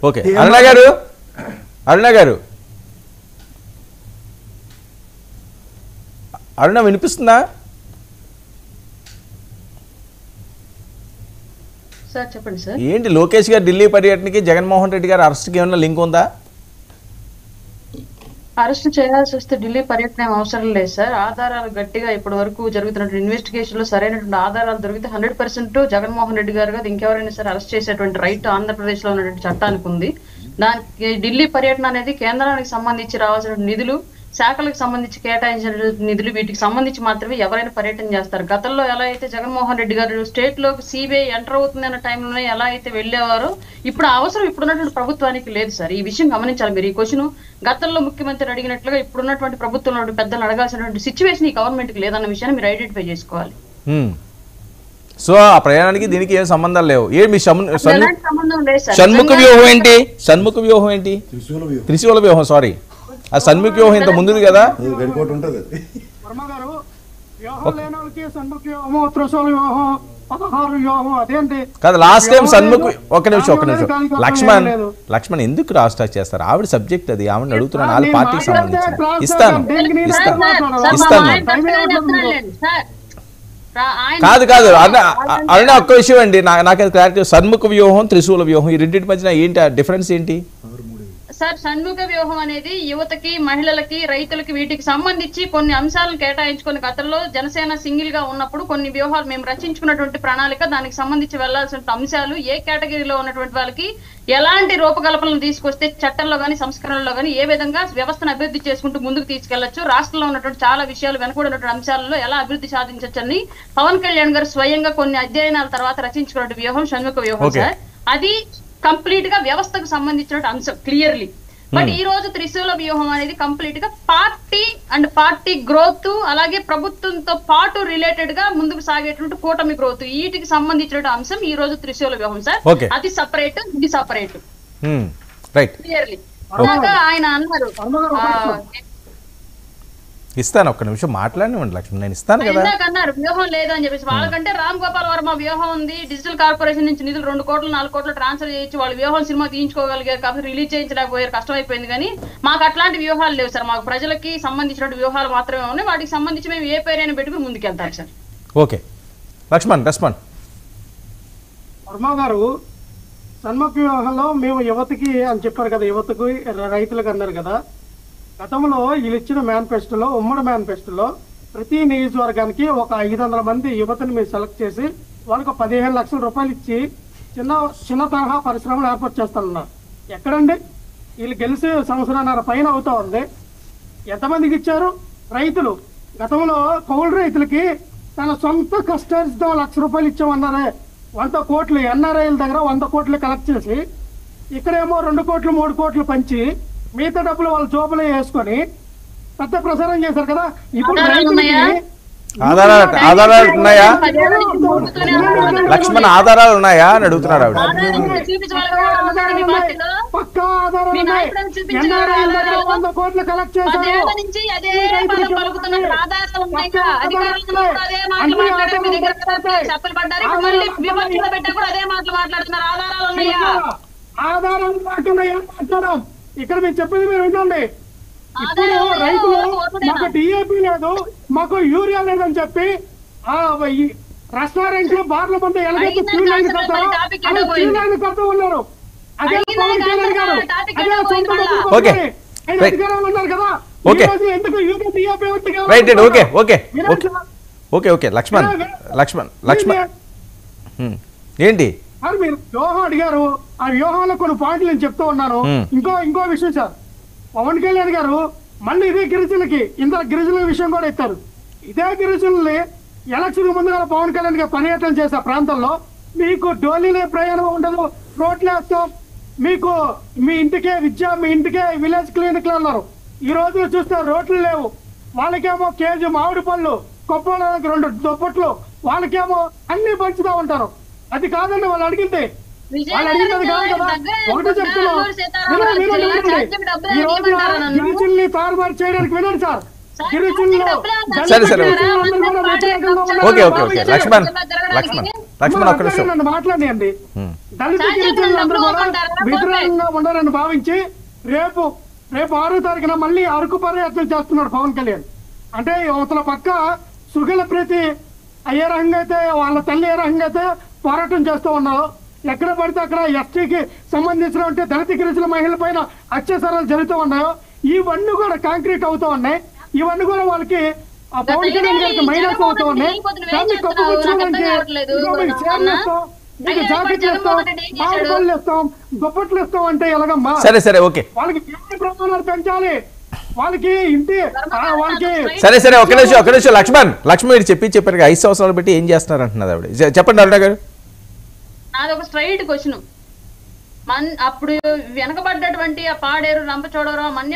అరుణ వినిపిస్తుందా? చెప్పండి సార్. ఏంటి లోకేష్ గారు ఢిల్లీ పర్యటనకి జగన్మోహన్ రెడ్డి గారు అరెస్ట్కి ఏమన్నా లింక్ ఉందా? అరెస్ట్ చేయాల్సి వస్తే ఢిల్లీ పర్యటన అవసరం లేదు సార్. ఆధారాలు గట్టిగా ఇప్పటి వరకు జరుగుతున్నటువంటి ఇన్వెస్టిగేషన్ లో సరైనటువంటి ఆధారాలు దొరికితే 100% జగన్మోహన్ రెడ్డి గారు కదా ఇంకెవరైనా సరే అరెస్ట్ చేసేటువంటి రైట్ ఆంధ్రప్రదేశ్ లో ఉన్నటువంటి చట్టానికి ఉంది. దానికి ఢిల్లీ పర్యటన అనేది కేంద్రానికి సంబంధించి రావాల్సిన నిధులు, శాఖలకు సంబంధించి కేటాయించిన నిధులు, వీటికి సంబంధించి మాత్రమే ఎవరైనా పర్యటన చేస్తారు. గతంలో ఎలా అయితే జగన్మోహన్ రెడ్డి గారు స్టేట్ లో సిబిఐ ఎంటర్ అవుతుంది అన్న టైంలోనే ఎలా అయితే వెళ్ళేవారో ఇప్పుడు అవసరం ఇప్పుడున్నటువంటి ప్రభుత్వానికి లేదు సార్. ఈ విషయం గమనించాలి మీరు. ఈ క్వశ్చన్ గతంలో ముఖ్యమంత్రి అడిగినట్లుగా ఇప్పుడున్నటువంటి ప్రభుత్వంలో పెద్దలు అడగాల్సినటువంటి సిచ్యువేషన్ ఈ గవర్నమెంట్ కి లేదన్న విషయాన్ని మీరు ఐడెంటిఫై చేసుకోవాలి. సో ఆ ప్రయాణానికి దీనికి ఏం సంబంధాలు లేవు. ఏ మీ సంబంధం లేదు సార్. షణ్ముఖ వ్యూహం ఏంటి? షణ్ముఖ వ్యూహం ఏంటి? త్రిశూల వ్యూహం. సారీ, ఆ షణ్ముఖ వ్యూహం ఇంత ముందుది కదా. వర్మ గారు వ్యూహం లేని వాళ్ళకి షణ్ముఖ వ్యూహము, త్రిశూల వ్యూహం, 16 వ్యూహం అదేంటి కాదు. లాస్ట్ టైం షణ్ముఖ ఒక నిమిషం లక్ష్మణ్ ఎందుకు రాష్ట్ర చేస్తారు? ఆవిడ సబ్జెక్ట్ అది, ఆవిడని అడుగుతున్నాను. వాళ్ళ పార్టీకి సంబంధించిన ఇస్తాను. కాదు అరుణ ఒక్క విషయం అండి, నాకు క్లారిటీ. షణ్ముఖ వ్యూహం, త్రిశూల వ్యూహం ఈ రెండింటి మధ్యన ఏంటి డిఫరెన్స్ ఏంటి సార్? షణ్ముఖ వ్యూహం అనేది యువతకి, మహిళలకి, రైతులకి వీటికి సంబంధించి కొన్ని అంశాలను కేటాయించుకొని గతంలో జనసేన సింగిల్ గా ఉన్నప్పుడు కొన్ని వ్యూహాలు మేము రచించుకున్నటువంటి ప్రణాళిక, దానికి సంబంధించి వెళ్లాల్సిన అంశాలు, ఏ కేటగిరీలో ఉన్నటువంటి వాళ్ళకి ఎలాంటి రూపకల్పనలు తీసుకొస్తే చట్టంలో గానీ సంస్కరణలో గానీ ఏ విధంగా వ్యవస్థను అభివృద్ధి చేసుకుంటూ ముందుకు తీసుకెళ్లొచ్చు, రాష్ట్రంలో ఉన్నటువంటి చాలా విషయాలు వెనకూడినటువంటి అంశాలలో ఎలా అభివృద్ధి సాధించవచ్చు అని పవన్ కళ్యాణ్ గారు స్వయంగా కొన్ని అధ్యయనాల తర్వాత రచించుకున్న వ్యూహం షణ్ముఖ వ్యూహం సార్. అది కంప్లీట్ గా వ్యవస్థకు సంబంధించిన అంశం క్లియర్లీ. బట్ ఈ రోజు త్రిశూల వ్యూహం అనేది కంప్లీట్ గా పార్టీ అండ్ పార్టీ గ్రోత్ అలాగే ప్రభుత్వంతో పాటు రిలేటెడ్ గా ముందుకు సాగేటువంటి కూటమి గ్రోత్ వీటికి సంబంధించిన అంశం ఈ రోజు త్రిశూల వ్యూహం సార్. Okay. అది సపరేట్ ఇది సపరేట్ రైట్ క్లియర్లీ. ఆయన అన్నారు ఇస్తాను, ఒక్క నిమిషం మాట్లాడినివ్వండి లక్ష్మణ్, నేను ఇస్తాను కదా. ఇందాక అన్నారు వ్యూహం లేదు అని చెప్పేసి. వాళ్ళకంటే రామ్ గోపాల్ వర్మ వ్యూహం ఉంది, డిజిటల్ కార్పొరేషన్ నుంచి నిధులు 2 కోట్లు 4 కోట్లు ట్రాన్స్ఫర్ చేయొచ్చు, వాళ్ళు వ్యూహం సినిమా తీయించుకోగలిగారు కాబట్టి రిలీజ్ చేయించలేకపోయారు, కష్టమైపోయింది. కానీ మాకు అట్లాంటి వ్యూహాలు లేవు సార్. మాకు ప్రజలకి సంబంధించిన వ్యూహాలు మాత్రమే ఉన్నాయి. వాటికి సంబంధించి మేము ఏ పేరైనా పెట్టుకుని ముందుకెళ్తాం sir. Okay Lakshman respond. Varma గారు సన్ముఖ వ్యూహంలో మేము యువతకి అని చెప్పారు కదా, యువతకు రైతులకు అన్నారు కదా. గతంలో వీళ్ళు ఇచ్చిన మేనిఫెస్టోలో, ఉమ్మడి మేనిఫెస్టోలో ప్రతి నియోజకవర్గానికి ఒక 500 మంది యువతని మీరు సెలెక్ట్ చేసి వాళ్ళకు 15 లక్షల రూపాయలు ఇచ్చి చిన్న తరహా పరిశ్రమలు ఏర్పాటు చేస్తానన్నారు. ఎక్కడండి? వీళ్ళు గెలిచి సంవత్సరాన్నర పైన అవుతా ఉంది. ఎంతమందికి ఇచ్చారు? రైతులు. గతంలో కౌలు రైతులకి తన సొంత కష్టార్జితం 1 లక్ష రూపాయలు ఇచ్చామన్నారే. 100 కోట్లు ఎన్ఆర్ఐల దగ్గర 100 కోట్లు కలెక్ట్ చేసి ఇక్కడేమో 2 కోట్లు 3 కోట్లు పంచి మిగతా డబ్బులు వాళ్ళ జోబులో వేసుకొని పెద్ద ప్రచారం చేశారు కదా. ఇప్పుడు ఆధారాలు ఉన్నాయా లక్ష్మణ్? ఆధారాలు ఉన్నాయా అని అడుగుతున్నారు ఆవిడ. పక్కా ఆధారాలు ఉన్నాయి. ఎన్ఆర్ఐల దగ్గర 100 కోట్లు కలెక్ట్ చేశారు. ఆధారాలు లేకుండా ఏం మాట్లాడడం? ఇక్కడ మీరు చెప్పింది మీరు వినండి. ఇప్పుడు రైతులు మాకు డిఏపి లేదు, మాకు యూరియా లేదని చెప్పి రెస్టారెంట్ లో బార్ల మంది ఎలాగైతే క్యూ లైన్ కడతారో అలా క్యూ లైన్ కడుతూ ఉన్నారు. అదే పవన్ కళ్యాణ్ గారు అదే సొంత అధికారంలో ఉన్నారు కదా. ఎందుకు urea DAP right okay okay okay okay Laxman Laxman Laxman ఏంటి సార్ మీరు వ్యూహం అడిగారు. ఆ వ్యూహంలో కొన్ని పాయింట్లు నేను చెప్తూ ఉన్నాను. ఇంకో విషయం సార్, పవన్ కళ్యాణ్ గారు మళ్ళీ ఇదే గిరిజనులకి ఇంత గిరిజనుల విషయం కూడా ఎత్తారు. ఇదే గిరిజనుల్ని ఎలక్షన్ ముందుగా పవన్ కళ్యాణ్ గారు పర్యటన చేసే ప్రాంతంలో మీకు డోలీలే ప్రయాణం ఉండదు, రోడ్లు వేస్తాం, మీకు మీ ఇంటికే విద్య, మీ ఇంటికే విలేజ్ క్లినిక్లు అన్నారు. ఈ రోజు చూస్తే రోడ్లు లేవు. వాళ్ళకేమో కేజీ మామిడి పళ్ళు, కొప్పడానికి 2 దుప్పట్లు, వాళ్ళకేమో అన్ని పంచుతా ఉంటారు. అది కాదండి వాళ్ళు అడిగింది. వాళ్ళు అడిగింది కాదు కదా. ఒకటి చెప్తున్నాం, ఈ రోజు గిరిజనుల్ని తారుమారు చేయడానికి వినండి sir. Okay okay okay Laxman Laxman Laxman ఒక్క నిమిషం మాట్లాడండి. దళిత గిరిజనులందరూ కూడా వ్యతిరేకంగా ఉండాలని భావించి రేపు 6వ తారీఖున మళ్ళీ అరకు పర్యటన చేస్తున్నాడు పవన్ కళ్యాణ్. అంటే అవతల పక్క సుగల ప్రీతి ఏ రకంగా అయితే వాళ్ళ తల్లి ఏ రకంగా అయితే పోరాటం చేస్తూ ఉన్నారో, ఎక్కడ పడితే అక్కడ ఎస్టీకి సంబంధించిన దళిత గిరిజన మహిళల పైన అత్యాచారాలు జరుగుతూ ఉన్నాయో ఇవన్నీ కూడా కాంక్రీట్ అవుతూ ఉన్నాయి. ఇవన్నీ కూడా వాళ్ళకి ఆ పవన్ కళ్యాణ్ గారికి మైనస్ అవుతూ ఉన్నాయి. దాన్ని కప్పుకొచ్చామంటే మీకు జాకెట్లు ఇస్తాం, మామిడిపళ్ళు ఇస్తాం, దుప్పట్లు ఇస్తాం అంటే ఎలాగమ్మా? సరే సరే ఓకే వాళ్ళకి ప్రమాణాలు పెంచాలి. వాళ్ళకి ఇంటి వాళ్ళకి సరే సరే ఒక నిమిషం లక్ష్మణ్ చెప్పారు 5 సంవత్సరాలు పెట్టి ఏం చేస్తున్నారు అంటున్నది ఆవిడ. చెప్పండి అరుణ గారు. నాది ఒక స్ట్రైట్ క్వశ్చన్. అప్పుడు వెనకబడ్డటువంటి ఆ పాడేరు, రంపచోడవరం, మన్యం